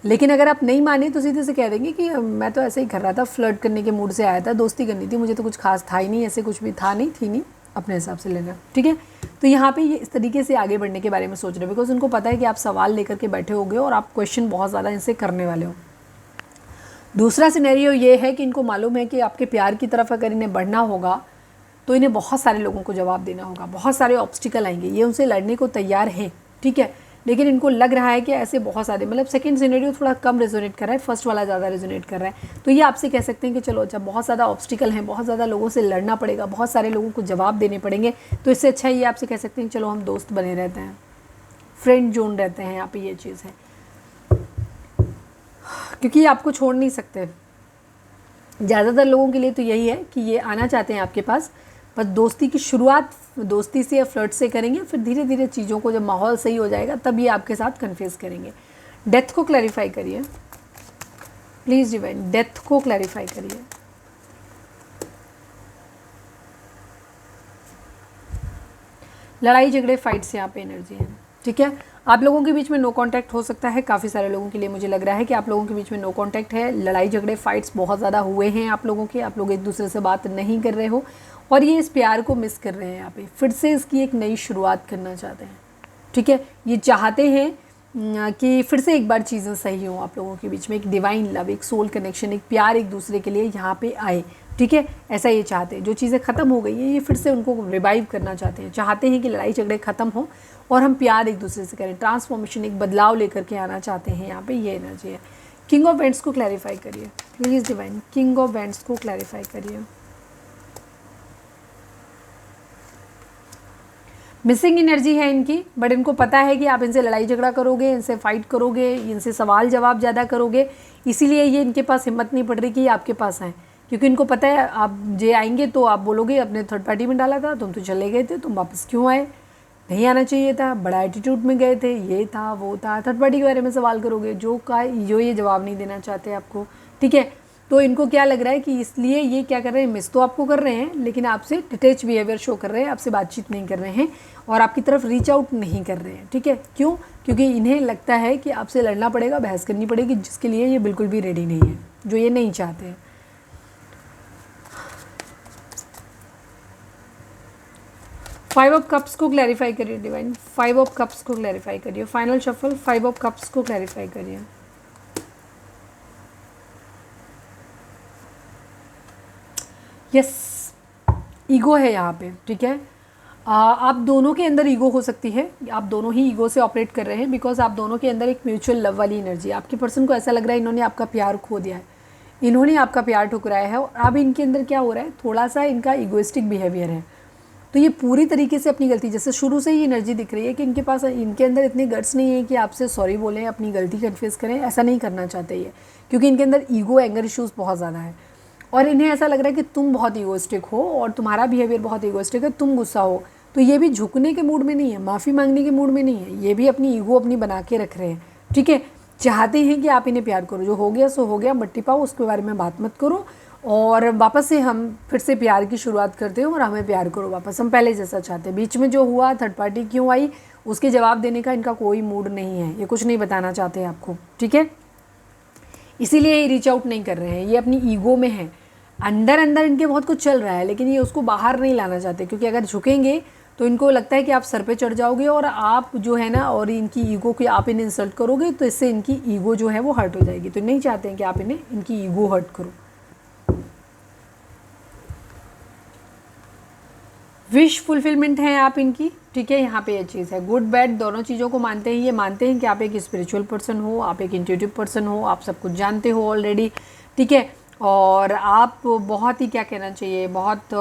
लेकिन अगर आप नहीं माने तो सीधे से कह देंगे कि मैं तो ऐसे ही कर रहा था, फ्लर्ट करने के मूड से आया था, दोस्ती करनी थी, मुझे तो कुछ खास था ही नहीं, ऐसे कुछ भी था नहीं, थी नहीं, अपने हिसाब से लेना, ठीक है। तो यहाँ पे ये इस तरीके से आगे बढ़ने के बारे में सोच रहे हो, बिकॉज उनको पता है कि आप सवाल लेकर के बैठे होगे और आप क्वेश्चन बहुत ज़्यादा इनसे करने वाले हो। दूसरा सिनेरियो ये है कि इनको मालूम है कि आपके प्यार की तरफ अगर इन्हें बढ़ना होगा तो इन्हें बहुत सारे लोगों को जवाब देना होगा, बहुत सारे ऑब्स्टिकल आएंगे, ये उनसे लड़ने को तैयार हैं, ठीक है, लेकिन इनको लग रहा है कि ऐसे बहुत सारे, मतलब सेकंड सिनेरियो थोड़ा कम रेजोनेट कर रहा है, फर्स्ट वाला ज़्यादा रेजोनेट कर रहा है। तो ये आपसे कह सकते हैं कि चलो अच्छा, बहुत ज़्यादा ऑब्स्टिकल हैं, बहुत ज़्यादा लोगों से लड़ना पड़ेगा, बहुत सारे लोगों को जवाब देने पड़ेंगे, तो इससे अच्छा ये आपसे कह सकते हैं चलो हम दोस्त बने रहते हैं, फ्रेंड जोन रहते हैं, यहाँ पे ये चीज़ है, क्योंकि ये आपको छोड़ नहीं सकते। ज़्यादातर लोगों के लिए तो यही है कि ये आना चाहते हैं आपके पास, बस दोस्ती की शुरुआत दोस्ती से या फ्लर्ट से करेंगे, फिर धीरे धीरे चीज़ों को जब माहौल सही हो जाएगा तब ये आपके साथ कन्फ्यूज़ करेंगे। डेथ को क्लैरिफाई करिए प्लीज़ डिवाइन, डेथ को क्लैरिफाई करिए। लड़ाई झगड़े फाइट्स यहाँ पे एनर्जी है, ठीक है। आप लोगों के बीच में नो कांटेक्ट हो सकता है, काफ़ी सारे लोगों के लिए मुझे लग रहा है कि आप लोगों के बीच में नो कांटेक्ट है, लड़ाई झगड़े फाइट्स बहुत ज़्यादा हुए हैं आप लोगों के, आप लोग एक दूसरे से बात नहीं कर रहे हो और ये इस प्यार को मिस कर रहे हैं, यहाँ पे फिर से इसकी एक नई शुरुआत करना चाहते हैं, ठीक है। ये चाहते हैं कि फिर से एक बार चीज़ें सही हों आप लोगों के बीच में, एक डिवाइन लव, एक सोल कनेक्शन, एक प्यार एक दूसरे के लिए यहाँ पे आए, ठीक है। ऐसा ये चाहते हैं, जो चीज़ें ख़त्म हो गई है ये फिर से उनको रिवाइव करना चाहते हैं कि लड़ाई झगड़े ख़त्म हो और हम प्यार एक दूसरे से करें, ट्रांसफॉर्मेशन, एक बदलाव लेकर के आना चाहते हैं। यहाँ पे ये एनर्जी है। किंग ऑफ वेंट्स को क्लैरिफाई करिए please divine, king of vents को क्लैरिफाई करिए। मिसिंग एनर्जी है इनकी, बट इनको पता है कि आप इनसे लड़ाई झगड़ा करोगे, इनसे फाइट करोगे, इनसे सवाल जवाब ज़्यादा करोगे, इसीलिए ये इनके पास हिम्मत नहीं पड़ रही कि ये आपके पास आए, क्योंकि इनको पता है आप जे आएंगे तो आप बोलोगे अपने थर्ड पार्टी में डाला था, तुम तो चले गए थे, तुम वापस क्यों आए, नहीं आना चाहिए था, बड़ा एटीट्यूड में गए थे, ये था वो था, थर्ड पार्टी के बारे में सवाल करोगे जो ये जवाब नहीं देना चाहते आपको, ठीक है। तो इनको क्या लग रहा है कि इसलिए ये क्या कर रहे हैं, मिस तो आपको कर रहे हैं लेकिन आपसे डिटेच बिहेवियर शो कर रहे हैं, आपसे बातचीत नहीं कर रहे हैं और आपकी तरफ रीच आउट नहीं कर रहे हैं, ठीक है। क्यों? क्योंकि इन्हें लगता है कि आपसे लड़ना पड़ेगा, बहस करनी पड़ेगी, जिसके लिए ये बिल्कुल भी रेडी नहीं है, जो ये नहीं चाहते हैं। फाइव ऑफ कप्स को क्लैरिफाई करिए डिवाइन, फाइव ऑफ कप्स को क्लैरिफाई करिए। Final shuffle, five of cups को क्लैरिफाई करिए। यस, ईगो है यहाँ पे, ठीक है। आप दोनों के अंदर ईगो हो सकती है, आप दोनों ही ईगो से ऑपरेट कर रहे हैं, बिकॉज आप दोनों के अंदर एक म्यूचुअल लव वाली एनर्जी है। आपके पर्सन को ऐसा लग रहा है इन्होंने आपका प्यार खो दिया है, इन्होंने आपका प्यार ठुकराया है, और अब इनके अंदर क्या हो रहा है, थोड़ा सा इनका ईगोइस्टिक बिहेवियर है। तो ये पूरी तरीके से अपनी गलती, जैसे शुरू से ही एनर्जी दिख रही है कि इनके पास, इनके अंदर इतने गट्स नहीं है कि आपसे सॉरी बोलें, अपनी गलती कन्फेस करें, ऐसा नहीं करना चाहते ये, क्योंकि इनके अंदर ईगो एंगर इश्यूज़ बहुत ज़्यादा है और इन्हें ऐसा लग रहा है कि तुम बहुत ईगोइस्टिक हो और तुम्हारा बिहेवियर बहुत ईगोइस्टिक है, तुम गुस्सा हो। तो ये भी झुकने के मूड में नहीं है, माफ़ी मांगने के मूड में नहीं है, ये भी अपनी ईगो अपनी बना के रख रहे हैं, ठीक है। चाहते हैं कि आप इन्हें प्यार करो, जो हो गया सो हो गया, मट्टी पाओ, उसके बारे में बात मत करो और वापस से हम फिर से प्यार की शुरुआत करते हैं और हमें प्यार करो वापस, हम पहले जैसा चाहते हैं। बीच में जो हुआ, थर्ड पार्टी क्यों आई, उसके जवाब देने का इनका कोई मूड नहीं है, ये कुछ नहीं बताना चाहते आपको, ठीक है। इसीलिए ये रीच आउट नहीं कर रहे हैं, ये अपनी ईगो में है, अंदर अंदर इनके बहुत कुछ चल रहा है, लेकिन ये उसको बाहर नहीं लाना चाहते, क्योंकि अगर झुकेंगे तो इनको लगता है कि आप सर पे चढ़ जाओगे और आप जो है ना, और इनकी ईगो की आप इन्हें इंसल्ट करोगे तो इससे इनकी ईगो जो है वो हर्ट हो जाएगी, तो नहीं चाहते हैं कि आप इन्हें इनकी ईगो हर्ट करो। विश फुलफिलमेंट है आप इनकी, ठीक है। यहाँ पे ये चीज़ है, गुड बैड दोनों चीज़ों को मानते हैं, ये मानते हैं कि आप एक स्पिरिचुअल पर्सन हो, आप एक इंट्यूटिव पर्सन हो, आप सब कुछ जानते हो ऑलरेडी, ठीक है। और आप बहुत ही, क्या कहना चाहिए, बहुत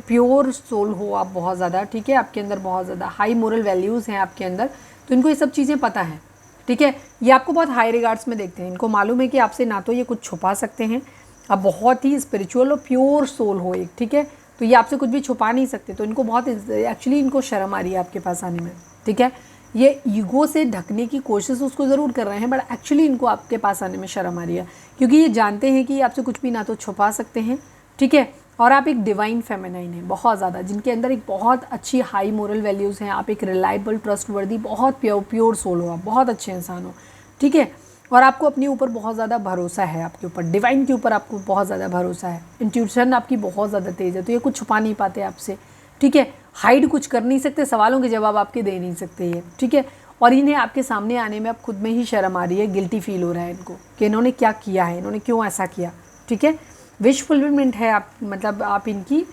प्योर सोल हो आप, बहुत ज़्यादा, ठीक है। आपके अंदर बहुत ज़्यादा हाई मोरल वैल्यूज़ हैं आपके अंदर, तो इनको ये सब चीज़ें पता है, ठीक है। ये आपको बहुत हाई रिगार्ड्स में देखते हैं, इनको मालूम है कि आपसे ना तो ये कुछ छुपा सकते हैं, आप बहुत ही स्पिरिचुअल और प्योर सोल हो एक, ठीक है। तो ये आपसे कुछ भी छुपा नहीं सकते, तो इनको बहुत, एक्चुअली इनको शर्म आ रही है आपके पास आने में, ठीक है। ये ईगो से ढकने की कोशिश उसको ज़रूर कर रहे हैं, बट एक्चुअली इनको आपके पास आने में शर्म आ रही है, क्योंकि ये जानते हैं कि आपसे कुछ भी ना तो छुपा सकते हैं, ठीक है। और आप एक डिवाइन फेमिनाइन है बहुत ज़्यादा, जिनके अंदर एक बहुत अच्छी हाई मोरल वैल्यूज़ हैं, आप एक रिलायबल, ट्रस्टवर्दी, बहुत प्योर सोल हो, आप बहुत अच्छे इंसान हो, ठीक है। और आपको अपने ऊपर बहुत ज़्यादा भरोसा है, आपके ऊपर, डिवाइन के ऊपर आपको बहुत ज़्यादा भरोसा है, इंट्यूशन आपकी बहुत ज़्यादा तेज़ है, तो ये कुछ छुपा नहीं पाते आपसे, ठीक है। हाइड कुछ कर नहीं सकते, सवालों के जवाब आपके दे नहीं सकते ये, ठीक है। और इन्हें आपके सामने आने में अब खुद में ही शर्म आ रही है, गिल्टी फील हो रहा है इनको कि इन्होंने क्या किया है, इन्होंने क्यों ऐसा किया, ठीक है। विश फुलफिलमेंट है आप, मतलब आप इनकी,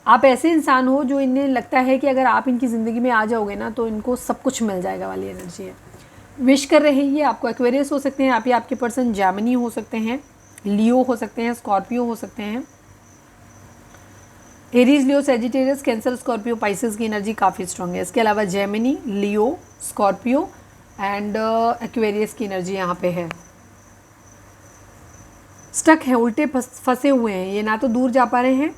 आप ऐसे इंसान हो जो इन्हें लगता है कि अगर आप इनकी ज़िंदगी में आ जाओगे ना तो इनको सब कुछ मिल जाएगा वाली एनर्जी है। विश कर रहे हैं ये आपको, एक्वेरियस हो सकते हैं आप, या आपके पर्सन जैमिनी हो सकते हैं, लियो हो सकते हैं, स्कॉर्पियो हो सकते हैं, एरीज, लियो, सेजिटेरियस, कैंसर, स्कॉर्पियो, पाइसेस की एनर्जी काफ़ी स्ट्रॉन्ग है। इसके अलावा Gemini, Leo, Scorpio and Aquarius की एनर्जी यहाँ पे है। स्टक है, उल्टे फंसे हुए हैं ये, ना तो दूर जा पा रहे हैं,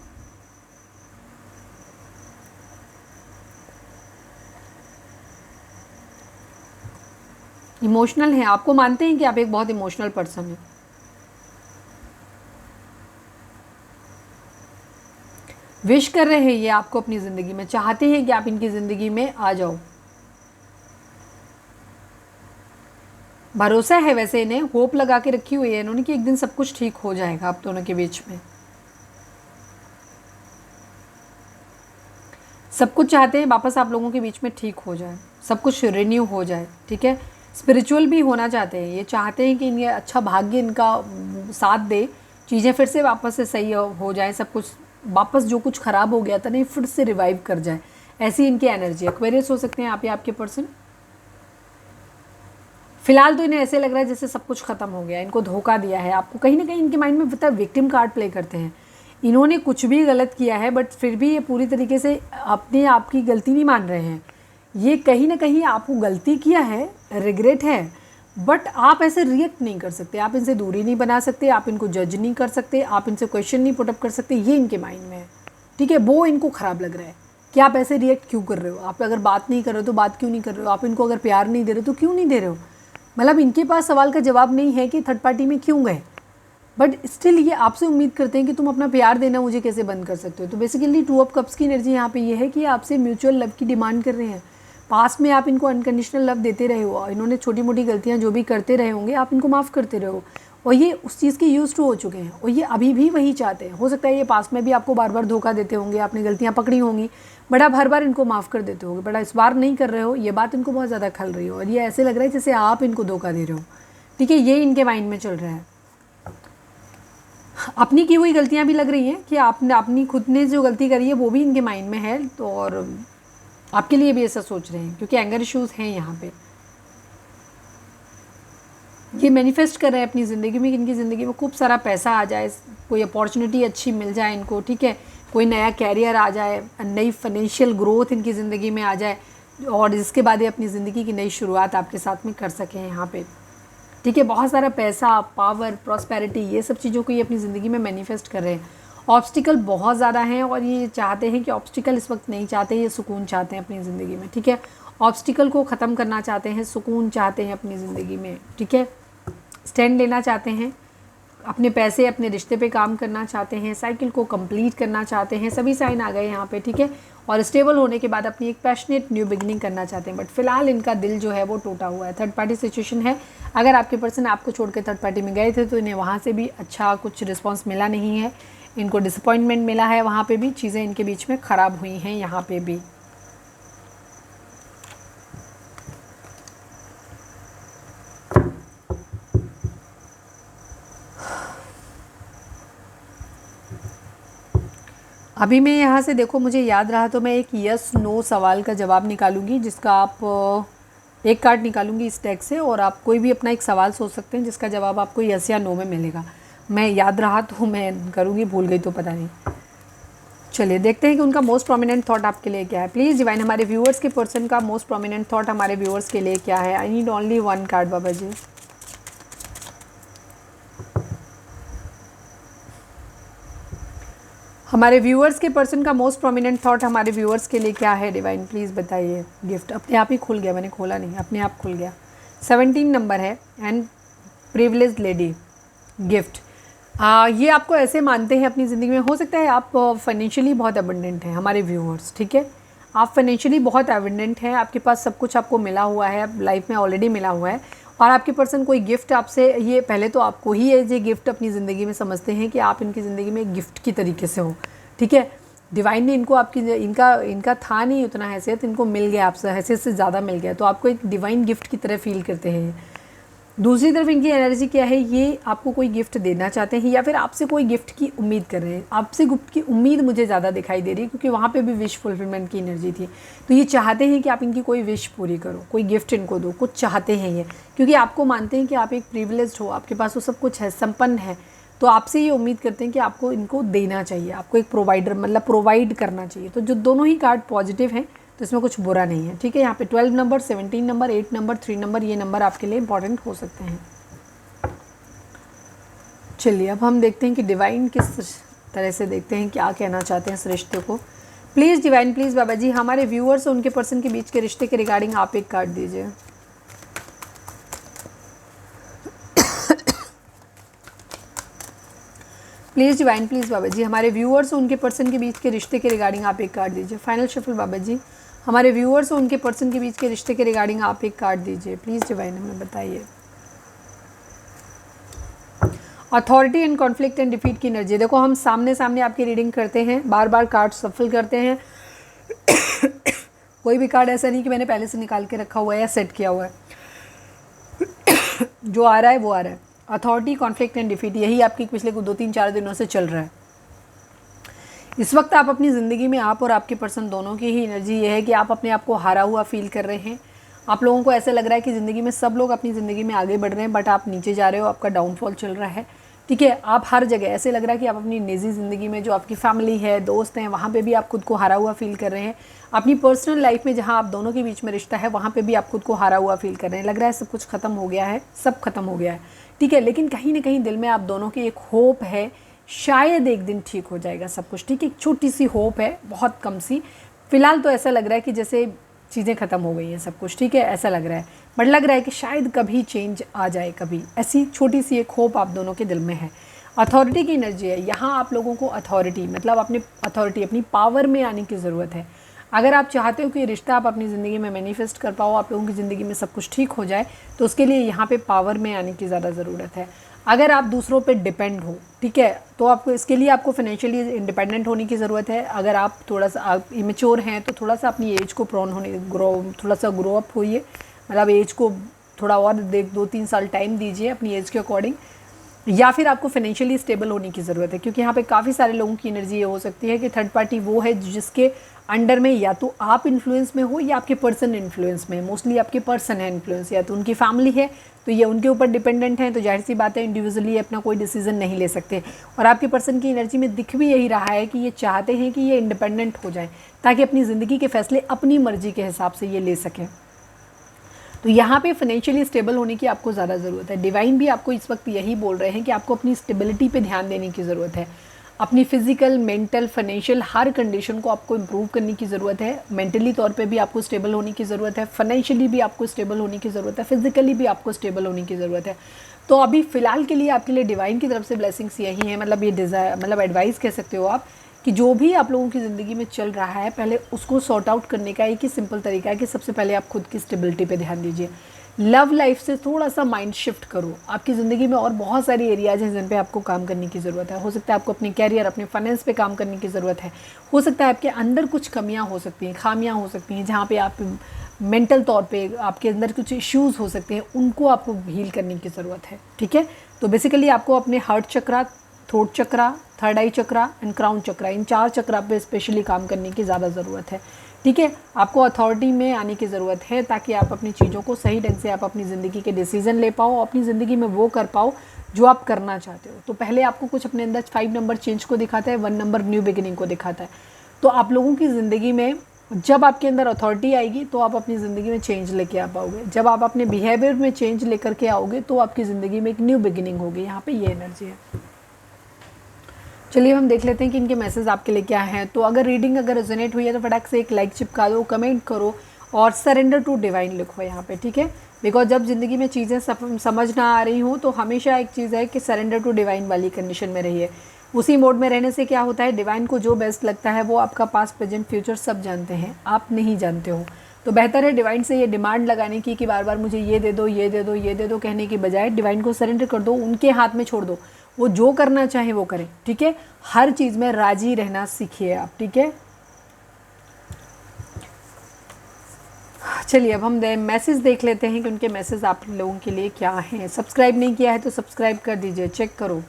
इमोशनल हैं, आपको मानते हैं कि आप एक बहुत इमोशनल पर्सन हैं। विश कर रहे हैं ये आपको अपनी ज़िंदगी में, चाहते हैं कि आप इनकी ज़िंदगी में आ जाओ, भरोसा है वैसे इन्हें, होप लगा के रखी हुई है इन्होंने कि एक दिन सब कुछ ठीक हो जाएगा आप दोनों के बीच में, सब कुछ चाहते हैं वापस आप लोगों के बीच में ठीक हो जाए। सब कुछ रिन्यू हो जाए, ठीक है। स्पिरिचुअल भी होना चाहते हैं, ये चाहते हैं कि इनके अच्छा भाग्य इनका साथ दे, चीज़ें फिर से वापस से सही हो जाए, सब कुछ वापस जो कुछ ख़राब हो गया था नहीं फिर से रिवाइव कर जाए, ऐसी इनकी एनर्जी। एक्वेरियस हो सकते हैं आप या आपके पर्सन। फिलहाल तो इन्हें ऐसे लग रहा है जैसे सब कुछ ख़त्म हो गया, इनको धोखा दिया है आपको। कहीं ना कहीं इनके माइंड में पता है विक्टिम कार्ड प्ले करते हैं, इन्होंने कुछ भी गलत किया है बट फिर भी ये पूरी तरीके से अपने आप की गलती नहीं मान रहे हैं। ये कहीं ना कहीं आपको गलती किया है, रिग्रेट है, बट आप ऐसे रिएक्ट नहीं कर सकते, आप इनसे दूरी नहीं बना सकते, आप इनको जज नहीं कर सकते, आप इनसे क्वेश्चन नहीं पुटअप कर सकते, ये इनके माइंड में है, ठीक है। वो इनको ख़राब लग रहा है कि आप ऐसे रिएक्ट क्यों कर रहे हो, आप अगर बात नहीं कर रहे हो तो बात क्यों नहीं कर रहे हो, आप इनको अगर प्यार नहीं दे रहे हो तो क्यों नहीं दे रहे हो। मतलब इनके पास सवाल का जवाब नहीं है कि थर्ड पार्टी में क्यों गए, बट स्टिल ये आपसे उम्मीद करते हैं कि तुम अपना प्यार देना मुझे कैसे बंद कर सकते हो। तो बेसिकली 2 ऑफ कप्स की एनर्जी यहाँ पे ये है कि आपसे म्यूचुअल लव की डिमांड कर रहे हैं। पास्ट में आप इनको अनकंडीशनल लव देते रहे हो, इन्होंने छोटी मोटी गलतियाँ जो भी करते रहे होंगे आप इनको माफ़ करते रहे हो, और ये उस चीज़ के यूज टू हो चुके हैं, और ये अभी भी वही चाहते हैं। हो सकता है ये पास्ट में भी आपको बार बार धोखा देते होंगे, आपने गलतियाँ पकड़ी होंगी, बट आप हर बार इनको माफ़ कर देते होंगे, बट इस बार नहीं कर रहे हो, ये बात इनको बहुत ज़्यादा खल रही हो, और ये ऐसे लग रहा है जैसे आप इनको धोखा दे रहे हो, ठीक है। ये इनके माइंड में चल रहा है। अपनी की हुई गलतियाँ भी लग रही हैं कि आपने अपनी खुद ने जो गलती करी है वो भी इनके माइंड में है, तो और आपके लिए भी ऐसा सोच रहे हैं क्योंकि एंगर इश्यूज़ हैं यहाँ पे। ये मैनिफेस्ट कर रहे हैं अपनी ज़िंदगी में कि इनकी ज़िंदगी में खूब सारा पैसा आ जाए, कोई अपॉर्चुनिटी अच्छी मिल जाए इनको, ठीक है, कोई नया कैरियर आ जाए, नई फाइनेंशियल ग्रोथ इनकी ज़िंदगी में आ जाए, और इसके बाद ये अपनी ज़िंदगी की नई शुरुआत आपके साथ में कर सकें यहाँ पे, ठीक है। बहुत सारा पैसा, पावर, प्रॉस्पेरिटी, ये सब चीज़ों को ये अपनी ज़िंदगी में मैनिफेस्ट कर रहे हैं। ऑब्स्टिकल बहुत ज़्यादा हैं और ये चाहते हैं कि ऑब्स्टिकल इस वक्त नहीं चाहते, ये सुकून चाहते हैं अपनी ज़िंदगी में, ठीक है। ऑब्स्टिकल को ख़त्म करना चाहते हैं, सुकून चाहते हैं अपनी ज़िंदगी में, ठीक है। स्टैंड लेना चाहते हैं, अपने पैसे, अपने रिश्ते पे काम करना चाहते हैं, साइकिल को कंप्लीट करना चाहते हैं, सभी साइन आ गए यहाँ पे, ठीक है। और स्टेबल होने के बाद अपनी एक पैशनेट न्यू बिगनिंग करना चाहते हैं, बट फिलहाल इनका दिल जो है वो टूटा हुआ है। थर्ड पार्टी सिचुएशन है, अगर आपके पर्सन आपको छोड़ के थर्ड पार्टी में गए थे तो इन्हें वहाँ से भी अच्छा कुछ रिस्पॉन्स मिला नहीं है, इनको डिसअपॉइंटमेंट मिला है, वहाँ पे भी चीज़ें इनके बीच में ख़राब हुई हैं यहाँ पे भी। अभी मैं यहाँ से देखो, मुझे याद रहा तो मैं एक यस नो सवाल का जवाब निकालूंगी, जिसका आप एक कार्ड निकालूंगी इस डेक से, और आप कोई भी अपना एक सवाल सोच सकते हैं जिसका जवाब आपको यस या नो में मिलेगा। मैं याद रहा तो मैं करूँगी, भूल गई तो पता नहीं। चलिए देखते हैं कि उनका मोस्ट प्रोमिनेंट थॉट आपके लिए क्या है। प्लीज़ डिवाइन, हमारे व्यूअर्स के पर्सन का मोस्ट प्रोमिनेंट थॉट हमारे व्यूअर्स के लिए क्या है। आई नीड ओनली 1 कार्ड बाबा जी। हमारे व्यूअर्स के पर्सन का मोस्ट प्रोमिनेंट थॉट हमारे व्यूअर्स के लिए क्या है डिवाइन, प्लीज़ बताइए। गिफ्ट अपने आप ही खुल गया, मैंने खोला नहीं, अपने आप खुल गया। 17 नंबर है एंड प्रिविलेज्ड लेडी गिफ्ट। ये आपको ऐसे मानते हैं अपनी ज़िंदगी में, हो सकता है आप फाइनेंशियली बहुत अबंडेंट हैं हमारे व्यूअर्स, ठीक है। आप फाइनेंशियली बहुत अबंडेंट हैं, आपके पास सब कुछ आपको मिला हुआ है, लाइफ में ऑलरेडी मिला हुआ है, और आपके पर्सन कोई गिफ्ट आपसे, ये पहले तो आपको ही ये गिफ्ट अपनी ज़िंदगी में समझते हैं कि आप इनकी ज़िंदगी में गिफ्ट की तरीके से हो, ठीक है। डिवाइन ने इनको आपकी इनका था नहीं उतना हैसियत, इनको मिल गया, आपसे हैसियत से ज़्यादा मिल गया, तो आपको एक डिवाइन गिफ्ट की तरह फील करते हैं। दूसरी तरफ इनकी एनर्जी क्या है, ये आपको कोई गिफ्ट देना चाहते हैं या फिर आपसे कोई गिफ्ट की उम्मीद कर रहे हैं। आपसे गिफ्ट की उम्मीद मुझे ज़्यादा दिखाई दे रही है क्योंकि वहाँ पे भी विश फुलफिलमेंट की एनर्जी थी, तो ये चाहते हैं कि आप इनकी कोई विश पूरी करो, कोई गिफ्ट इनको दो, कुछ चाहते हैं ये, क्योंकि आपको मानते हैं कि आप एक प्रिविलेज्ड हो, आपके पास वो सब कुछ है, संपन्न है, तो आपसे ये उम्मीद करते हैं कि आपको इनको देना चाहिए, आपको एक प्रोवाइडर मतलब प्रोवाइड करना चाहिए। तो जो दोनों ही कार्ड पॉजिटिव हैं तो इसमें कुछ बुरा नहीं है, ठीक है। यहाँ पे 12 नंबर, 17 नंबर, 8 नंबर, 3 नंबर, ये नंबर आपके लिए इंपॉर्टेंट हो सकते हैं। चलिए अब हम देखते हैं कि डिवाइन किस तरह से देखते हैं, क्या कहना चाहते हैं इस रिश्ते को। प्लीज़ डिवाइन, प्लीज़ बाबा जी, हमारे व्यूअर्स और उनके पर्सन के बीच के रिश्ते के रिगार्डिंग आप एक कार्ड दीजिए। प्लीज़ डिवाइन, प्लीज़ बाबा जी, हमारे व्यूअर्स और उनके पर्सन के बीच के रिश्ते के रिगार्डिंग आप एक कार्ड दीजिए। फाइनल शफल बाबा जी, हमारे व्यूअर्स और उनके पर्सन के बीच के रिश्ते के रिगार्डिंग आप एक कार्ड दीजिए। प्लीज़ डिवाइन, हमें बताइए। Authority and conflict and defeat की एनर्जी। देखो हम सामने सामने आपकी रीडिंग करते हैं, बार बार कार्ड सफल करते हैं कोई भी कार्ड ऐसा नहीं कि मैंने पहले से निकाल के रखा हुआ है या सेट किया हुआ है। जो आ रहा है वो आ रहा है। अथॉरिटी, कॉन्फ्लिक्ट एंड डिफीट, यही आपकी पिछले 2-3-4 दिनों से चल रहा है। इस वक्त आप अपनी ज़िंदगी में, आप और आपके पर्सन दोनों की ही एनर्जी ये है कि आप अपने आप को हारा हुआ फील कर रहे हैं। आप लोगों को ऐसा लग रहा है कि ज़िंदगी में सब लोग अपनी ज़िंदगी में आगे बढ़ रहे हैं, बट आप नीचे जा रहे हो, आपका डाउनफॉल चल रहा है। ठीक है, आप हर जगह ऐसे लग रहा है कि आप अपनी निजी ज़िंदगी में, जो आपकी फैमिली है, दोस्त हैं, वहाँ पे भी आप खुद को हारा हुआ फील कर रहे हैं। अपनी पर्सनल लाइफ में जहाँ आप दोनों के बीच में रिश्ता है, वहाँ पे भी आप खुद को हारा हुआ फील कर रहे हैं। लग रहा है सब कुछ ख़त्म हो गया है, सब खत्म हो गया है। ठीक है, लेकिन कहीं ना कहीं दिल में आप दोनों की एक होप है, शायद एक दिन ठीक हो जाएगा सब कुछ। ठीक है, एक छोटी सी होप है, बहुत कम सी। फिलहाल तो ऐसा लग रहा है कि जैसे चीज़ें ख़त्म हो गई हैं सब कुछ। ठीक है, ऐसा लग रहा है, बट लग रहा है कि शायद कभी चेंज आ जाए, कभी। ऐसी छोटी सी एक होप आप दोनों के दिल में है। अथॉरिटी की एनर्जी है यहाँ। आप लोगों को अथॉरिटी, मतलब अपने अथॉरिटी, अपनी पावर में आने की ज़रूरत है। अगर आप चाहते हो कि रिश्ता आप अपनी ज़िंदगी में मैनिफेस्ट कर पाओ, आप लोगों की ज़िंदगी में सब कुछ ठीक हो जाए, तो उसके लिए यहाँ पे पावर में आने की ज़्यादा ज़रूरत है। अगर आप दूसरों पे डिपेंड हो, ठीक है, तो आपको इसके लिए आपको फाइनेंशियली इंडिपेंडेंट होने की ज़रूरत है। अगर आप थोड़ा सा आप इमेच्योर हैं, तो थोड़ा सा अपनी एज को थोड़ा सा ग्रो अप होइए, मतलब एज को थोड़ा और 2-3 साल टाइम दीजिए अपनी एज के अकॉर्डिंग। या फिर आपको फाइनेंशियली स्टेबल होने की ज़रूरत है, क्योंकि यहाँ पे काफ़ी सारे लोगों की एनर्जी ये हो सकती है कि थर्ड पार्टी वो है जिसके अंडर में या तो आप इन्फ्लुएंस में हो या आपके पर्सन इन्फ्लुएंस में। मोस्टली आपके पर्सन है इन्फ्लुएंस, या तो उनकी फैमिली है तो ये उनके ऊपर डिपेंडेंट है, तो जाहिर सी बात है इंडिविजुअली अपना कोई डिसीजन नहीं ले सकते। और आपके पर्सन की एनर्जी में दिख भी यही रहा है कि ये चाहते हैं कि ये इंडिपेंडेंट हो जाए, ताकि अपनी ज़िंदगी के फैसले अपनी मर्जी के हिसाब से ये ले सकें। तो यहाँ पे फाइनेंशियली स्टेबल होने की आपको ज़्यादा ज़रूरत है। डिवाइन भी आपको इस वक्त यही बोल रहे हैं कि आपको अपनी स्टेबिलिटी पे ध्यान देने की ज़रूरत है। अपनी फिजिकल, मेंटल, फाइनेंशियल हर कंडीशन को आपको इम्प्रूव करने की ज़रूरत है। मेंटली तौर पे भी आपको स्टेबल होने की ज़रूरत है, फाइनेंशियली भी आपको स्टेबल होने की ज़रूरत है, फिजिकली भी आपको स्टेबल होने की ज़रूरत है। तो अभी फ़िलहाल के लिए आपके लिए डिवाइन की तरफ से ब्लेसिंग्स यही हैं, मतलब ये डिज़ायर, मतलब एडवाइस कह सकते हो आप, कि जो भी आप लोगों की ज़िंदगी में चल रहा है, पहले उसको सॉर्ट आउट करने का एक ही सिंपल तरीका है कि सबसे पहले आप खुद की स्टेबिलिटी पे ध्यान दीजिए। लव लाइफ से थोड़ा सा माइंड शिफ्ट करो। आपकी ज़िंदगी में और बहुत सारी एरियाज हैं जिन पे आपको काम करने की ज़रूरत है। हो सकता है आपको अपने कैरियर, अपने फाइनेंस पे काम करने की ज़रूरत है। हो सकता है आपके अंदर कुछ कमियां हो सकती हैं, खामियां हो सकती हैं, जहाँ पे आप मेंटल तौर पे आपके अंदर कुछ इश्यूज़ हो सकते हैं, उनको आपको हील करने की ज़रूरत है। ठीक है, तो बेसिकली आपको अपने heart chakra, throat chakra, third eye chakra and crown chakra, in 4 chakra पे स्पेशली काम करने की ज़्यादा ज़रूरत है। ठीक है, आपको अथॉरिटी में आने की ज़रूरत है, ताकि आप अपनी चीज़ों को सही ढंग से, आप अपनी ज़िंदगी के डिसीज़न ले पाओ, अपनी ज़िंदगी में वो कर पाओ जो आप करना चाहते हो। तो पहले आपको कुछ अपने अंदर 5 नंबर चेंज को दिखाता है, 1 नंबर न्यू बिगिनिंग को दिखाता है। तो आप लोगों की ज़िंदगी में जब आपके अंदर अथॉरिटी आएगी, तो आप अपनी ज़िंदगी में चेंज लेके आ पाओगे। जब आप अपने बिहेवियर में चेंज लेकर के आओगे, तो आपकी ज़िंदगी में एक न्यू बिगिनिंग होगी। यहाँ पे ये एनर्जी है। चलिए हम देख लेते हैं कि इनके मैसेज आपके लिए क्या हैं। तो अगर रीडिंग अगर रेजोनेट हुई है तो फटाक से एक लाइक चिपका दो, कमेंट करो और सरेंडर टू डिवाइन लिखो यहाँ पे। ठीक है, बिकॉज जब ज़िंदगी में चीज़ें समझ ना आ रही हो, तो हमेशा एक चीज़ है कि सरेंडर टू डिवाइन वाली कंडीशन में रहिए। उसी मोड में रहने से क्या होता है, डिवाइन को जो बेस्ट लगता है वो आपका पास्ट, प्रेजेंट, फ्यूचर सब जानते हैं, आप नहीं जानते हो। तो बेहतर है डिवाइन से ये डिमांड लगाने की कि बार बार मुझे ये दे दो, ये दे दो, ये दे दो कहने की बजाय डिवाइन को सरेंडर कर दो, उनके हाथ में छोड़ दो, वो जो करना चाहे वो करें। ठीक है, हर चीज़ में राजी रहना सीखिए आप। ठीक है, चलिए अब हम मैसेज देख लेते हैं कि उनके मैसेज आप लोगों के लिए क्या हैं। सब्सक्राइब नहीं किया है तो सब्सक्राइब कर दीजिए, चेक करो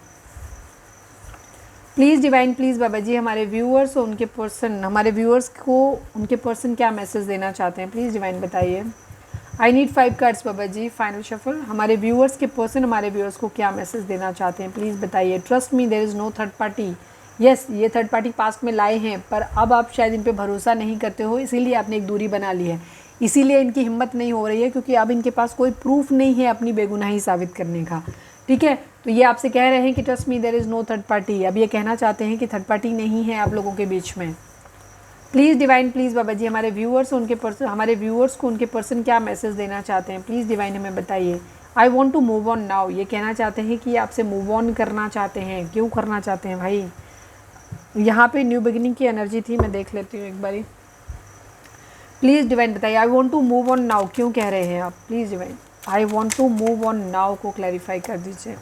प्लीज़। डिवाइन प्लीज़ बाबा जी, हमारे व्यूअर्स और उनके पर्सन, हमारे व्यूअर्स को उनके पर्सन क्या मैसेज देना चाहते हैं, प्लीज़ डिवाइन बताइए। I need 5 cards Baba ji, final shuffle. हमारे व्यूअर्स के पर्सन हमारे व्यूअर्स को क्या मैसेज देना चाहते हैं, प्लीज़ बताइए। Trust me there is no third party. Yes, ये थर्ड पार्टी पास्ट में लाए हैं, पर अब आप शायद इन पे भरोसा नहीं करते हो, इसीलिए आपने एक दूरी बना ली है। इसीलिए इनकी हिम्मत नहीं हो रही है, क्योंकि अब इनके पास कोई प्रूफ नहीं है अपनी बेगुनाही साबित करने का। ठीक है, तो ये आपसे कह रहे हैं कि trust me there is no third party. अब ये कहना चाहते हैं कि थर्ड पार्टी नहीं है आप लोगों के बीच में। प्लीज़ डिवाइन प्लीज़ बाबा जी, हमारे व्यूअर्स उनके पर्सन, हमारे व्यूअर्स को उनके पर्सन क्या मैसेज देना चाहते हैं, प्लीज़ डिवाइन हमें बताइए। I want to move on now, ये कहना चाहते हैं कि आपसे मूव ऑन करना चाहते हैं। क्यों करना चाहते हैं भाई, यहाँ पे न्यू बिगिनिंग की एनर्जी थी, मैं देख लेती हूँ एक बारी। प्लीज़ डिवाइन बताइए, I want to move on now क्यों कह रहे हैं आप, please divine I want to move on now को क्लैरिफाई कर दीजिए।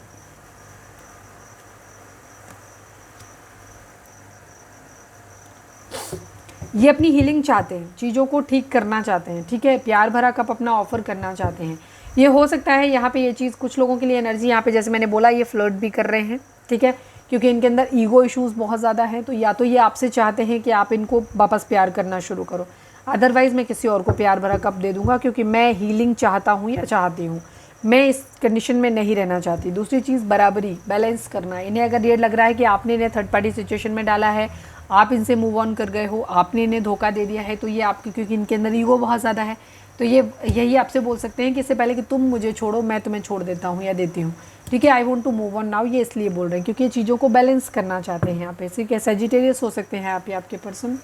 ये अपनी हीलिंग चाहते हैं, चीज़ों को ठीक करना चाहते हैं, ठीक है, प्यार भरा कप अपना ऑफर करना चाहते हैं। ये हो सकता है यहाँ पे ये चीज़ कुछ लोगों के लिए एनर्जी यहाँ पे जैसे मैंने बोला ये फ्लर्ट भी कर रहे हैं, ठीक है, क्योंकि इनके अंदर ईगो इश्यूज़ बहुत ज़्यादा हैं। तो या तो ये आपसे चाहते हैं कि आप इनको वापस प्यार करना शुरू करो, अदरवाइज़ मैं किसी और को प्यार भरा कप दे दूँगा, क्योंकि मैं हीलिंग चाहता हूँ या चाहती हूँ, मैं इस कंडीशन में नहीं रहना चाहती। दूसरी चीज़ बराबरी, बैलेंस करना। इन्हें अगर ये लग रहा है कि आपने इन्हें थर्ड पार्टी सिचुएशन में डाला है, आप इनसे मूव ऑन कर गए हो, आपने इन्हें धोखा दे दिया है, तो ये आपकी, क्योंकि इनके अंदर ईगो बहुत ज़्यादा है, तो ये यही आपसे बोल सकते हैं कि इससे पहले कि तुम मुझे छोड़ो मैं तुम्हें छोड़ देता हूँ या देती हूँ, ठीक है, I want to move on now, ये इसलिए बोल रहे हैं क्योंकि ये चीज़ों को बैलेंस करना चाहते हैं यहाँ पे। ठीक है, सजिटेरियस हो सकते हैं आप या आपके person.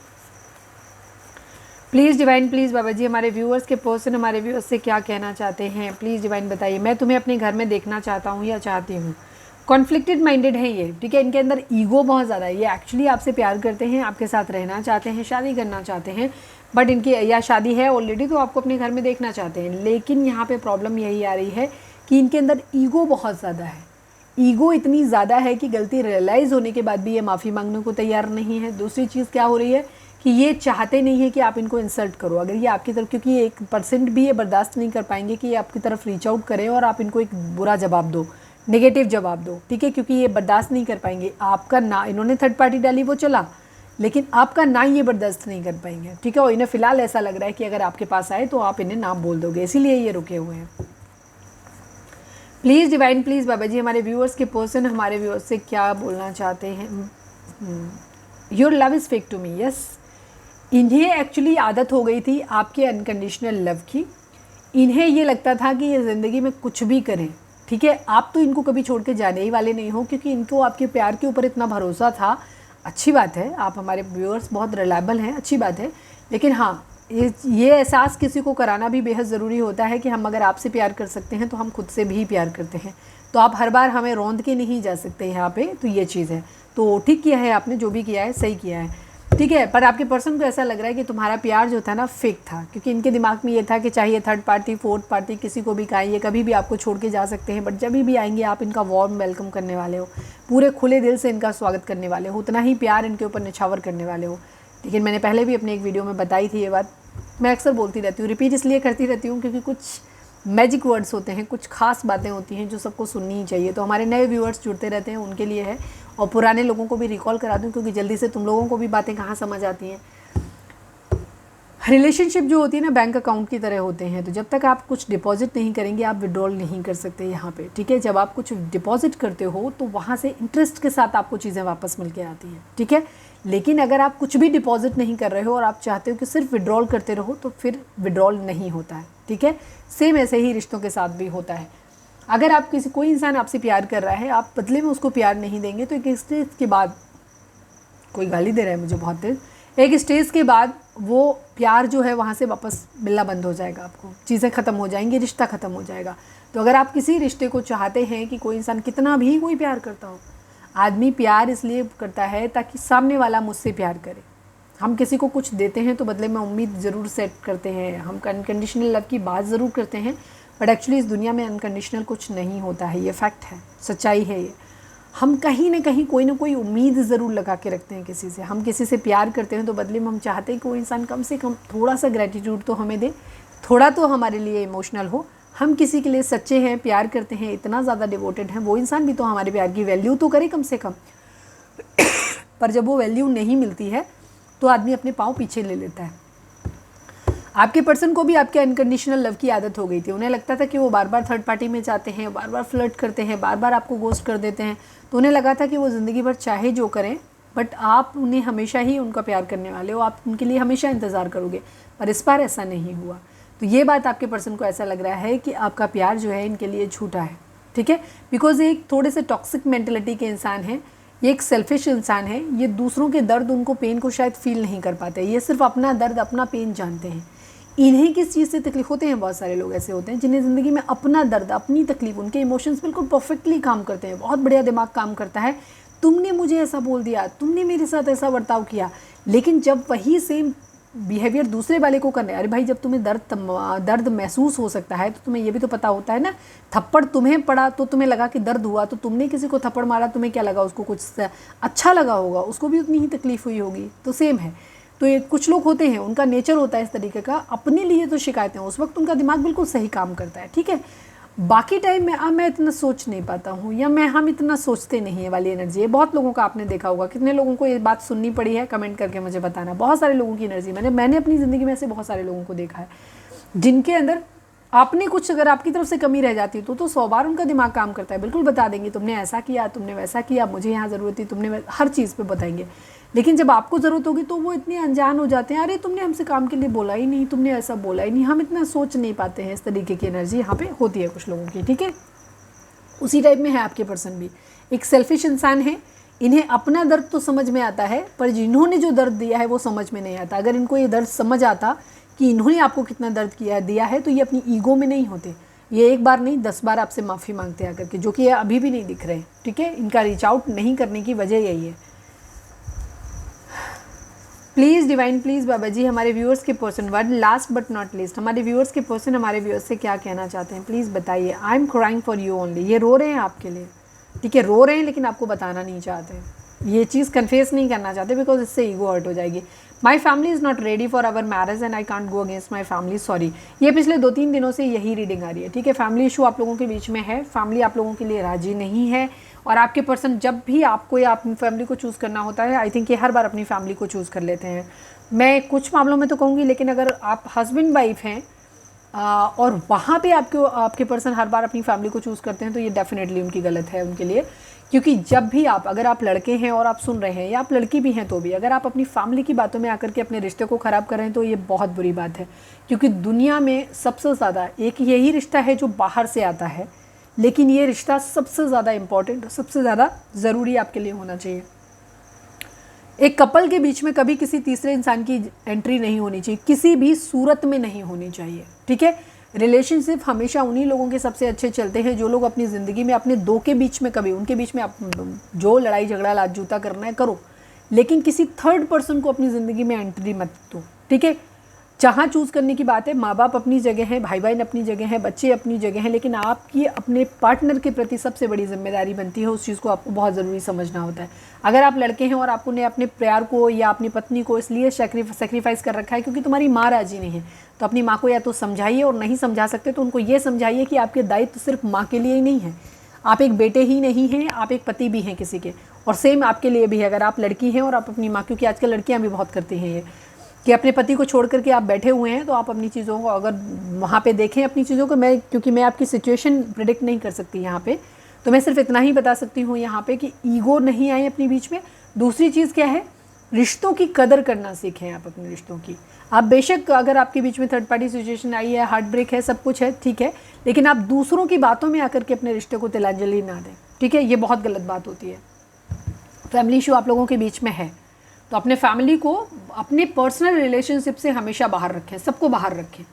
Please divine, please Baba जी हमारे व्यूअर्स के पर्सन हमारे व्यूअर्स से क्या कहना चाहते हैं, प्लीज़ डिवाइन बताइए। मैं तुम्हें अपने घर में देखना चाहता हूँ या चाहती हूँ। कॉन्फ्लिक्टेड माइंडेड है ये, ठीक है, इनके अंदर ईगो बहुत ज़्यादा है। ये एक्चुअली आपसे प्यार करते हैं, आपके साथ रहना चाहते हैं, शादी करना चाहते हैं, बट इनकी या शादी है ऑलरेडी तो आपको अपने घर में देखना चाहते हैं। लेकिन यहाँ पे प्रॉब्लम यही आ रही है कि इनके अंदर ईगो बहुत ज़्यादा है। ईगो इतनी ज़्यादा है कि गलती रियलाइज़ होने के बाद भी ये माफ़ी मांगने को तैयार नहीं है। दूसरी चीज़ क्या हो रही है कि ये चाहते नहीं है कि आप इनको इंसल्ट करो। अगर ये आपकी तरफ, क्योंकि 1% भी ये बर्दाश्त नहीं कर पाएंगे कि ये आपकी तरफ रीच आउट करें और आप इनको एक बुरा जवाब दो, नेगेटिव जवाब दो, ठीक है, क्योंकि ये बर्दाश्त नहीं कर पाएंगे आपका ना। इन्होंने थर्ड पार्टी डाली वो चला, लेकिन आपका ना ये बर्दाश्त नहीं कर पाएंगे, ठीक है। और इन्हें फ़िलहाल ऐसा लग रहा है कि अगर आपके पास आए तो आप इन्हें ना बोल दोगे, इसीलिए ये रुके हुए हैं। प्लीज़ डिवाइन, प्लीज़ बाबा जी हमारे व्यूअर्स के पर्सन हमारे व्यूअर्स से क्या बोलना चाहते हैं। Your love is fake to me, yes. इन्हें एक्चुअली आदत हो गई थी आपके अनकंडीशनल लव की। इन्हें ये लगता था कि ये ज़िंदगी में कुछ भी करें, ठीक है, आप तो इनको कभी छोड़ के जाने ही वाले नहीं हो, क्योंकि इनको आपके प्यार के ऊपर इतना भरोसा था। अच्छी बात है, आप हमारे व्यूअर्स बहुत रिलायबल हैं, अच्छी बात है। लेकिन हाँ, ये एहसास किसी को कराना भी बेहद ज़रूरी होता है कि हम अगर आपसे प्यार कर सकते हैं तो हम खुद से भी प्यार करते हैं। तो आप हर बार हमें रौंद के नहीं जा सकते यहाँ पे, तो ये चीज़ है। तो ठीक किया है आपने, जो भी किया है सही किया है, ठीक है। पर आपके पर्सन को ऐसा लग रहा है कि तुम्हारा प्यार जो था ना फेक था, क्योंकि इनके दिमाग में ये था कि चाहे थर्ड पार्टी फोर्थ पार्टी किसी को भी कहें, ये कभी भी आपको छोड़ के जा सकते हैं, बट जब भी आएंगे आप इनका वार्म वेलकम करने वाले हो, पूरे खुले दिल से इनका स्वागत करने वाले हो, उतना ही प्यार इनके ऊपर निछावर करने वाले हो। लेकिन मैंने पहले भी अपने एक वीडियो में बताई थी ये बात, मैं अक्सर बोलती रहती हूँ, रिपीट इसलिए करती रहती हूँ क्योंकि कुछ मैजिक वर्ड्स होते हैं, कुछ खास बातें होती हैं जो सबको सुननी ही चाहिए। तो हमारे नए व्यूअर्स जुड़ते रहते हैं उनके लिए है, और पुराने लोगों को भी रिकॉल करा दूँ क्योंकि जल्दी से तुम लोगों को भी बातें कहाँ समझ आती हैं। रिलेशनशिप जो होती है ना बैंक अकाउंट की तरह होते हैं, तो जब तक आप कुछ डिपॉजिट नहीं करेंगे आप विड्रॉल नहीं कर सकते यहाँ पे, ठीक है। जब आप कुछ डिपॉजिट करते हो तो वहाँ से इंटरेस्ट के साथ आपको चीज़ें वापस मिल के आती हैं, ठीक है। लेकिन अगर आप कुछ भी डिपॉजिट नहीं कर रहे हो और आप चाहते हो कि सिर्फ विड्रॉल करते रहो तो फिर विड्रॉल नहीं होता है, ठीक है। सेम ऐसे ही रिश्तों के साथ भी होता है। अगर आप कोई इंसान आपसे प्यार कर रहा है, आप बदले में उसको प्यार नहीं देंगे तो एक स्टेज के बाद, कोई गाली दे रहा है मुझे बहुत तेज, एक स्टेज के बाद वो प्यार जो है वहाँ से वापस मिलना बंद हो जाएगा, आपको चीज़ें ख़त्म हो जाएंगी, रिश्ता ख़त्म हो जाएगा। तो अगर आप किसी रिश्ते को चाहते हैं कि कोई इंसान कितना भी कोई प्यार करता हो, आदमी प्यार इसलिए करता है ताकि सामने वाला मुझसे प्यार करे। हम किसी को कुछ देते हैं तो बदले में उम्मीद ज़रूर सेट करते हैं, हम अनकंडीशनल लव की बात ज़रूर करते हैं, बट एक्चुअली इस दुनिया में अनकंडीशनल कुछ नहीं होता है, ये फैक्ट है, सच्चाई है ये। हम कहीं ना कहीं कोई ना कोई उम्मीद ज़रूर लगा के रखते हैं किसी से। हम किसी से प्यार करते हैं तो बदले में हम चाहते हैं कि वो इंसान कम से कम थोड़ा सा ग्रेटिट्यूड तो हमें दे, थोड़ा तो हमारे लिए इमोशनल हो। हम किसी के लिए सच्चे हैं, प्यार करते हैं, इतना ज़्यादा डिवोटेड हैं, वो इंसान भी तो हमारे प्यार की वैल्यू तो करे कम से कम। पर जब वो वैल्यू नहीं मिलती है तो आदमी अपने पाँव पीछे ले लेता है। आपके पर्सन को भी आपके अनकंडीशनल लव की आदत हो गई थी। उन्हें लगता था कि वो बार बार थर्ड पार्टी में जाते हैं, बार बार फ्लर्ट करते हैं, बार बार आपको गोस्ट कर देते हैं, तो उन्हें लगा था कि वो ज़िंदगी भर चाहे जो करें बट आप उन्हें हमेशा ही उनका प्यार करने वाले हो, आप उनके लिए हमेशा इंतज़ार करोगे। पर इस बार ऐसा नहीं हुआ। तो ये बात आपके पर्सन को ऐसा लग रहा है कि आपका प्यार जो है इनके लिए झूठा है, ठीक है। बिकॉज ये एक थोड़े से टॉक्सिक मेंटलिटी के इंसान हैं, ये एक सेल्फिश इंसान है, ये दूसरों के दर्द, उनको पेन को शायद फील नहीं कर पाते, ये सिर्फ अपना दर्द, अपना पेन जानते हैं। इन्हें किस चीज़ से तकलीफ होते हैं, बहुत सारे लोग ऐसे होते हैं जिन्हें ज़िंदगी में अपना दर्द, अपनी तकलीफ, उनके इमोशंस बिल्कुल परफेक्टली काम करते हैं, बहुत बढ़िया दिमाग काम करता है। तुमने मुझे ऐसा बोल दिया, तुमने मेरे साथ ऐसा बर्ताव किया, लेकिन जब वही सेम बिहेवियर दूसरे वाले को करने, अरे भाई जब तुम्हें दर्द महसूस हो सकता है तो तुम्हें ये भी तो पता होता है ना। थप्पड़ तुम्हें पड़ा तो तुम्हें लगा कि दर्द हुआ, तो तुमने किसी को थप्पड़ मारा, तुम्हें क्या लगा, उसको कुछ अच्छा लगा होगा, उसको भी उतनी ही तकलीफ हुई होगी। तो सेम है, तो ये कुछ लोग होते हैं, उनका नेचर होता है इस तरीके का, अपने लिए तो शिकायतें, उस वक्त उनका दिमाग बिल्कुल सही काम करता है, ठीक है। बाकी टाइम में मैं इतना सोच नहीं पाता हूँ, या हम इतना सोचते नहीं है वाली एनर्जी है। बहुत लोगों का आपने देखा होगा, कितने लोगों को ये बात सुननी पड़ी है, कमेंट करके मुझे बताना। बहुत सारे लोगों की एनर्जी मैंने अपनी ज़िंदगी में ऐसे बहुत सारे लोगों को देखा है जिनके अंदर आपने कुछ अगर आपकी तरफ से कमी रह जाती तो 100 बार उनका दिमाग काम करता है, बिल्कुल बता देंगे तुमने ऐसा किया, तुमने वैसा किया, मुझे यहाँ ज़रूरत थी, तुमने हर चीज़ पे बताएंगे। लेकिन जब आपको ज़रूरत होगी तो वो इतने अनजान हो जाते हैं, अरे तुमने हमसे काम के लिए बोला ही नहीं, तुमने ऐसा बोला ही नहीं। हम इतना सोच नहीं पाते हैं। इस तरीके की एनर्जी यहाँ पे होती है कुछ लोगों की, ठीक है। उसी टाइप में है आपके पर्सन भी, एक सेल्फिश इंसान है। इन्हें अपना दर्द तो समझ में आता है, पर जिन्होंने जो दर्द दिया है वो समझ में नहीं आता। अगर इनको ये दर्द समझ आता कि इन्होंने आपको कितना दर्द दिया है, तो ये अपनी ईगो में नहीं होते। ये एक बार नहीं 10 बार आपसे माफ़ी मांगते हैं आकर के, जो कि ये अभी भी नहीं दिख रहे हैं, ठीक है। इनका रीच आउट नहीं करने की वजह यही है। प्लीज़ डिवाइन, प्लीज़ बाबा जी, हमारे व्यूअर्स के person, word last but not least, हमारे व्यूअर्स के पर्सन हमारे व्यूअर्स से क्या कहना चाहते हैं, प्लीज़ बताइए। I am crying for you only, ये रो रहे हैं आपके लिए, ठीक है, रो रहे हैं, लेकिन आपको बताना नहीं चाहते, ये चीज़ कन्फेस नहीं करना चाहते, बिकॉज इससे ईगो हर्ट हो जाएगी। My family is not ready for our marriage and I can't go against my family, sorry. ये पिछले 2-3 दिनों से यही रीडिंग आ रही है, ठीक है। फैमिली इशू आप लोगों के बीच में है, फैमिली आप लोगों के लिए राजी नहीं है, और आपके पर्सन जब भी आपको या अपनी फैमिली को चूज़ करना होता है, आई थिंक ये हर बार अपनी फैमिली को चूज़ कर लेते हैं। मैं कुछ मामलों में तो कहूँगी, लेकिन अगर आप हस्बैंड वाइफ हैं और वहाँ पे आपके पर्सन हर बार अपनी फैमिली को चूज़ करते हैं, तो ये डेफिनेटली उनकी गलत है उनके लिए। क्योंकि जब भी अगर आप लड़के हैं और आप सुन रहे हैं, या आप लड़की भी हैं तो भी, अगर आप अपनी फैमिली की बातों में आकर के अपने रिश्ते को ख़राब कर रहे हैं, तो ये बहुत बुरी बात है। क्योंकि दुनिया में सबसे ज़्यादा एक यही रिश्ता है जो बाहर से आता है, लेकिन ये रिश्ता सबसे ज़्यादा इम्पॉर्टेंट, सबसे ज़्यादा ज़रूरी आपके लिए होना चाहिए। एक कपल के बीच में कभी किसी तीसरे इंसान की एंट्री नहीं होनी चाहिए, किसी भी सूरत में नहीं होनी चाहिए, ठीक है। रिलेशनशिप हमेशा उन्हीं लोगों के सबसे अच्छे चलते हैं जो लोग अपनी ज़िंदगी में अपने दो के बीच में, कभी उनके बीच में आप जो लड़ाई झगड़ा लात जूता करना है करो, लेकिन किसी थर्ड पर्सन को अपनी ज़िंदगी में एंट्री मत दो, ठीक है। जहाँ चूज़ करने की बात है, माँ बाप अपनी जगह है, भाई बहन अपनी जगह है, बच्चे अपनी जगह हैं, लेकिन आपकी अपने पार्टनर के प्रति सबसे बड़ी जिम्मेदारी बनती है, उस चीज़ को आपको बहुत ज़रूरी समझना होता है। अगर आप लड़के हैं और आपने अपने प्यार को या अपनी पत्नी को इसलिए सेक्रीफाइस कर रखा है क्योंकि तुम्हारी माँ राजी नहीं है, तो अपनी माँ को या तो समझाइए, और नहीं समझा सकते तो उनको ये समझाइए कि आपके दायित्व सिर्फ माँ के लिए ही नहीं है, आप एक बेटे ही नहीं हैं, आप एक पति भी हैं किसी के, और सेम आपके लिए भी है। अगर आप लड़की हैं और आप अपनी माँ, क्योंकि आजकल लड़कियाँ भी बहुत करती हैं ये, कि अपने पति को छोड़ करके आप बैठे हुए हैं, तो आप अपनी चीज़ों को अगर वहाँ पे देखें अपनी चीज़ों को, क्योंकि मैं आपकी सिचुएशन प्रिडिक्ट नहीं कर सकती यहाँ पे, तो मैं सिर्फ इतना ही बता सकती हूँ यहाँ पे कि ईगो नहीं आए अपने बीच में। दूसरी चीज़ क्या है, रिश्तों की कदर करना सीखें आप अपने रिश्तों की। आप बेशक अगर आपके बीच में थर्ड पार्टी सिचुएशन आई है, हार्ट ब्रेक है, सब कुछ है, ठीक है, लेकिन आप दूसरों की बातों में आकर के अपने रिश्ते को तिलांजलि ना दें, ठीक है, ये बहुत गलत बात होती है। फैमिली इशू आप लोगों के बीच में है, तो अपने फैमिली को अपने पर्सनल रिलेशनशिप से हमेशा बाहर रखें, सबको बाहर रखें।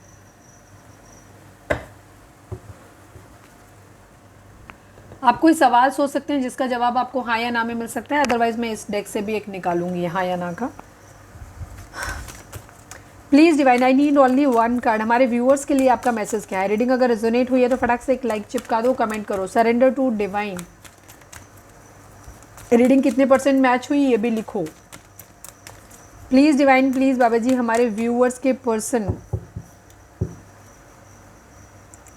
आप कोई सवाल सोच सकते हैं जिसका जवाब आपको हाँ या ना में मिल सकता है, अदरवाइज मैं इस डेक से भी एक निकालूंगी हाँ या ना का। Please divine, I need only 1 card. हमारे व्यूअर्स के लिए आपका मैसेज क्या है? रीडिंग अगर रेजोनेट हुई है तो फटाक से एक लाइक चिपका दो, कमेंट करो। Surrender to divine. रीडिंग कितने % मैच हुई ये भी लिखो प्लीज़ डिवाइन, प्लीज़ बाबा जी, हमारे व्यूअर्स के पर्सन।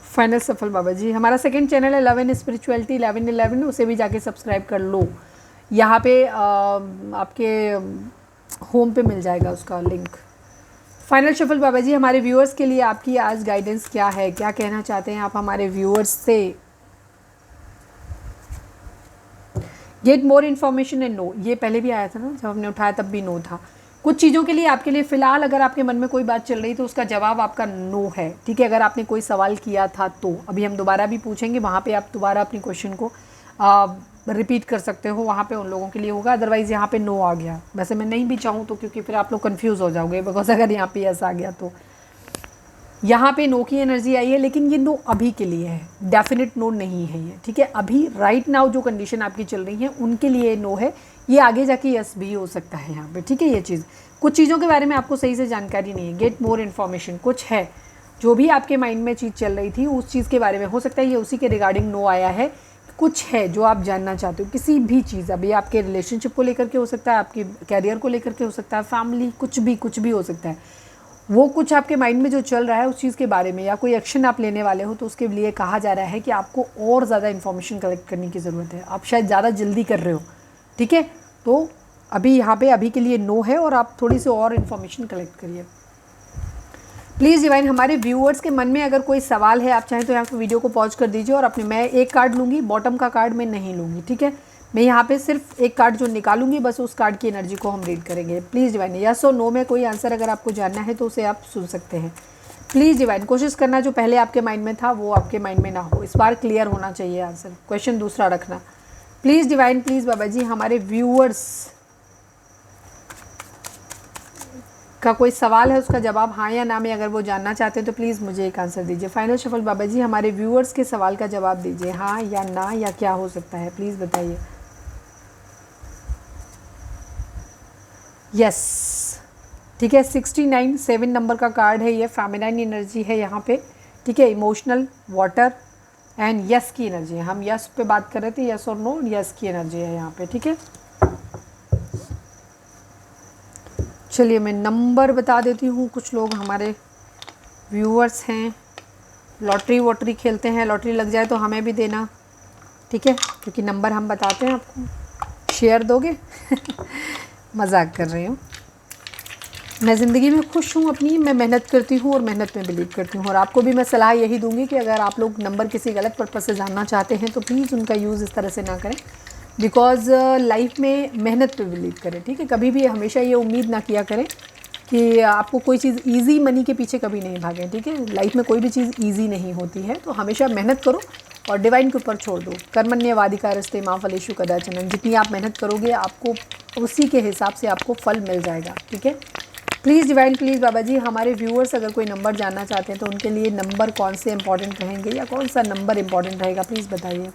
फाइनल सफल बाबा जी। हमारा सेकंड चैनल है 11 स्पिरिचुअलिटी 1111, उसे भी जाके सब्सक्राइब कर लो। यहाँ पे आपके होम पे मिल जाएगा उसका लिंक। फाइनल शफल बाबा जी, हमारे व्यूअर्स के लिए आपकी आज गाइडेंस क्या है, क्या कहना चाहते हैं आप हमारे व्यूअर्स से? Get more information and know, ये पहले भी आया था ना, जब हमने उठाया तब भी नो था। कुछ चीज़ों के लिए आपके लिए फ़िलहाल अगर आपके मन में कोई बात चल रही तो उसका जवाब आपका नो है, ठीक है। अगर आपने कोई सवाल किया था तो अभी हम दोबारा भी पूछेंगे, वहाँ पे आप दोबारा अपनी क्वेश्चन को रिपीट कर सकते हो, वहाँ पे उन लोगों के लिए होगा। अदरवाइज़ यहाँ पे नो आ गया, वैसे मैं नहीं भी चाहूँ तो, क्योंकि फिर आप लोग कंफ्यूज हो जाओगे, बिकॉज अगर यहाँ पे ऐसा आ गया तो। यहाँ पे नो की एनर्जी आई है, लेकिन ये नो अभी के लिए है, डेफिनेट नो नहीं है ये, ठीक है। अभी राइट नाउ जो कंडीशन आपकी चल रही है उनके लिए नो है, ये आगे जाके यस भी हो सकता है यहाँ पे, ठीक है। ये चीज़, कुछ चीज़ों के बारे में आपको सही से जानकारी नहीं है। गेट मोर इन्फॉर्मेशन, कुछ है जो भी आपके माइंड में चीज़ चल रही थी उस चीज़ के बारे में, हो सकता है ये उसी के रिगार्डिंग नो आया है। कुछ है जो आप जानना चाहते हो, किसी भी चीज़, अभी आपके रिलेशनशिप को लेकर के हो सकता है, आपके कैरियर को लेकर के हो सकता है, फैमिली, कुछ भी हो सकता है। वो कुछ आपके माइंड में जो चल रहा है उस चीज़ के बारे में, या कोई एक्शन आप लेने वाले हो, तो उसके लिए कहा जा रहा है कि आपको और ज़्यादा इन्फॉर्मेशन कलेक्ट करने की ज़रूरत है। आप शायद ज़्यादा जल्दी कर रहे हो, ठीक है। तो अभी यहाँ पे अभी के लिए नो है, और आप थोड़ी सी और इन्फॉर्मेशन कलेक्ट करिए। प्लीज़ डिवाइन, हमारे व्यूअर्स के मन में अगर कोई सवाल है, आप चाहें तो यहाँ पर वीडियो को पॉज कर दीजिए, और अपने, मैं एक कार्ड लूँगी, बॉटम का कार्ड मैं नहीं लूँगी, ठीक है। मैं यहाँ पे सिर्फ एक कार्ड जो निकालूंगी, बस उस कार्ड की एनर्जी को हम रीड करेंगे। प्लीज़ डिवाइन, यस और नो में कोई आंसर अगर आपको जानना है तो उसे आप सुन सकते हैं। प्लीज़ डिवाइन, कोशिश करना जो पहले आपके माइंड में था वो आपके माइंड में ना हो, इस बार क्लियर होना चाहिए आंसर। क्वेश्चन दूसरा रखना प्लीज़ डिवाइन, प्लीज़ बाबा जी, हमारे व्यूअर्स का कोई सवाल है, उसका जवाब हाँ या ना में अगर वो जानना चाहते हैं तो प्लीज़ मुझे एक आंसर दीजिए। फाइनल शफल बाबा जी, हमारे व्यूअर्स के सवाल का जवाब दीजिए, हाँ या ना, या क्या हो सकता है, प्लीज़ बताइए। यस, ठीक है। 69 7 नंबर का कार्ड है, ये फेमिनाइन एनर्जी है यहाँ पे, ठीक है। इमोशनल, वाटर एंड यस की एनर्जी है। हम यस पे बात कर रहे थे, यस और नो, यस की एनर्जी है यहाँ पे, ठीक है। चलिए मैं नंबर बता देती हूँ। कुछ लोग हमारे व्यूअर्स हैं, लॉटरी वॉटरी खेलते हैं, लॉटरी लग जाए तो हमें भी देना, ठीक है, क्योंकि नंबर हम बताते हैं आपको। शेयर दोगे? मजाक कर रही हूँ। मैं ज़िंदगी में खुश हूँ अपनी, मैं मेहनत करती हूँ और मेहनत में बिलीव करती हूँ, और आपको भी मैं सलाह यही दूंगी कि अगर आप लोग नंबर किसी गलत पर्पज़ से जानना चाहते हैं तो प्लीज़ उनका यूज़ इस तरह से ना करें, बिकॉज़ लाइफ में मेहनत पे बिलीव करें, ठीक है। कभी भी हमेशा ये उम्मीद ना किया करें कि आपको कोई चीज़ ईजी मनी के पीछे कभी नहीं भागें, ठीक है। लाइफ में कोई भी चीज़ ईजी नहीं होती है, तो हमेशा मेहनत करो और डिवाइन के ऊपर छोड़ दो। कर्मण्येवाधिकारस्ते मां फलेषु कदाचन, जितनी आप मेहनत करोगे आपको उसी के हिसाब से आपको फल मिल जाएगा, ठीक है। प्लीज़ डिवाइन, प्लीज़ बाबा जी, हमारे व्यूअर्स अगर कोई नंबर जानना चाहते हैं तो उनके लिए नंबर कौन से इंपॉर्टेंट रहेंगे, या कौन सा नंबर इंपॉर्टेंट रहेगा, प्लीज़ बताइए।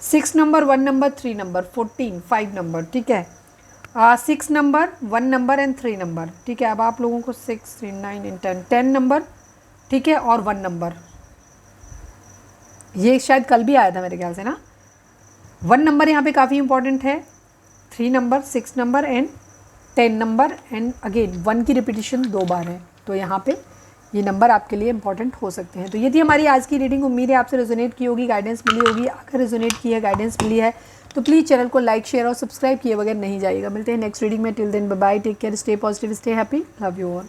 6 नंबर, 1 नंबर, 3 नंबर, 14, 5 नंबर, ठीक है। 6 नंबर, 1 नंबर एंड 3 नंबर, ठीक है। अब आप लोगों को 6 3 9 एंड 10 नंबर, ठीक है, और 1 नंबर, ये शायद कल भी आया था मेरे ख्याल से ना। 1 नंबर यहाँ पे काफ़ी इंपॉर्टेंट है, 3 number, 6 number and 10 number, and again 1 की रिपीटिशन 2 बार है, तो यहाँ पे ये नंबर आपके लिए इंपॉर्टेंट हो सकते हैं। तो ये थी हमारी आज की रीडिंग। उम्मीद है आपसे रेजोनेट की होगी, गाइडेंस मिली होगी। अगर रेजोनेट की है, गाइडेंस मिली है, तो प्लीज़ चैनल को लाइक, शेयर और सब्सक्राइब किए बगैर नहीं जाइएगा। मिलते हैं नेक्स्ट रीडिंग में। Till then bye bye, take care, stay positive, stay happy, love you all.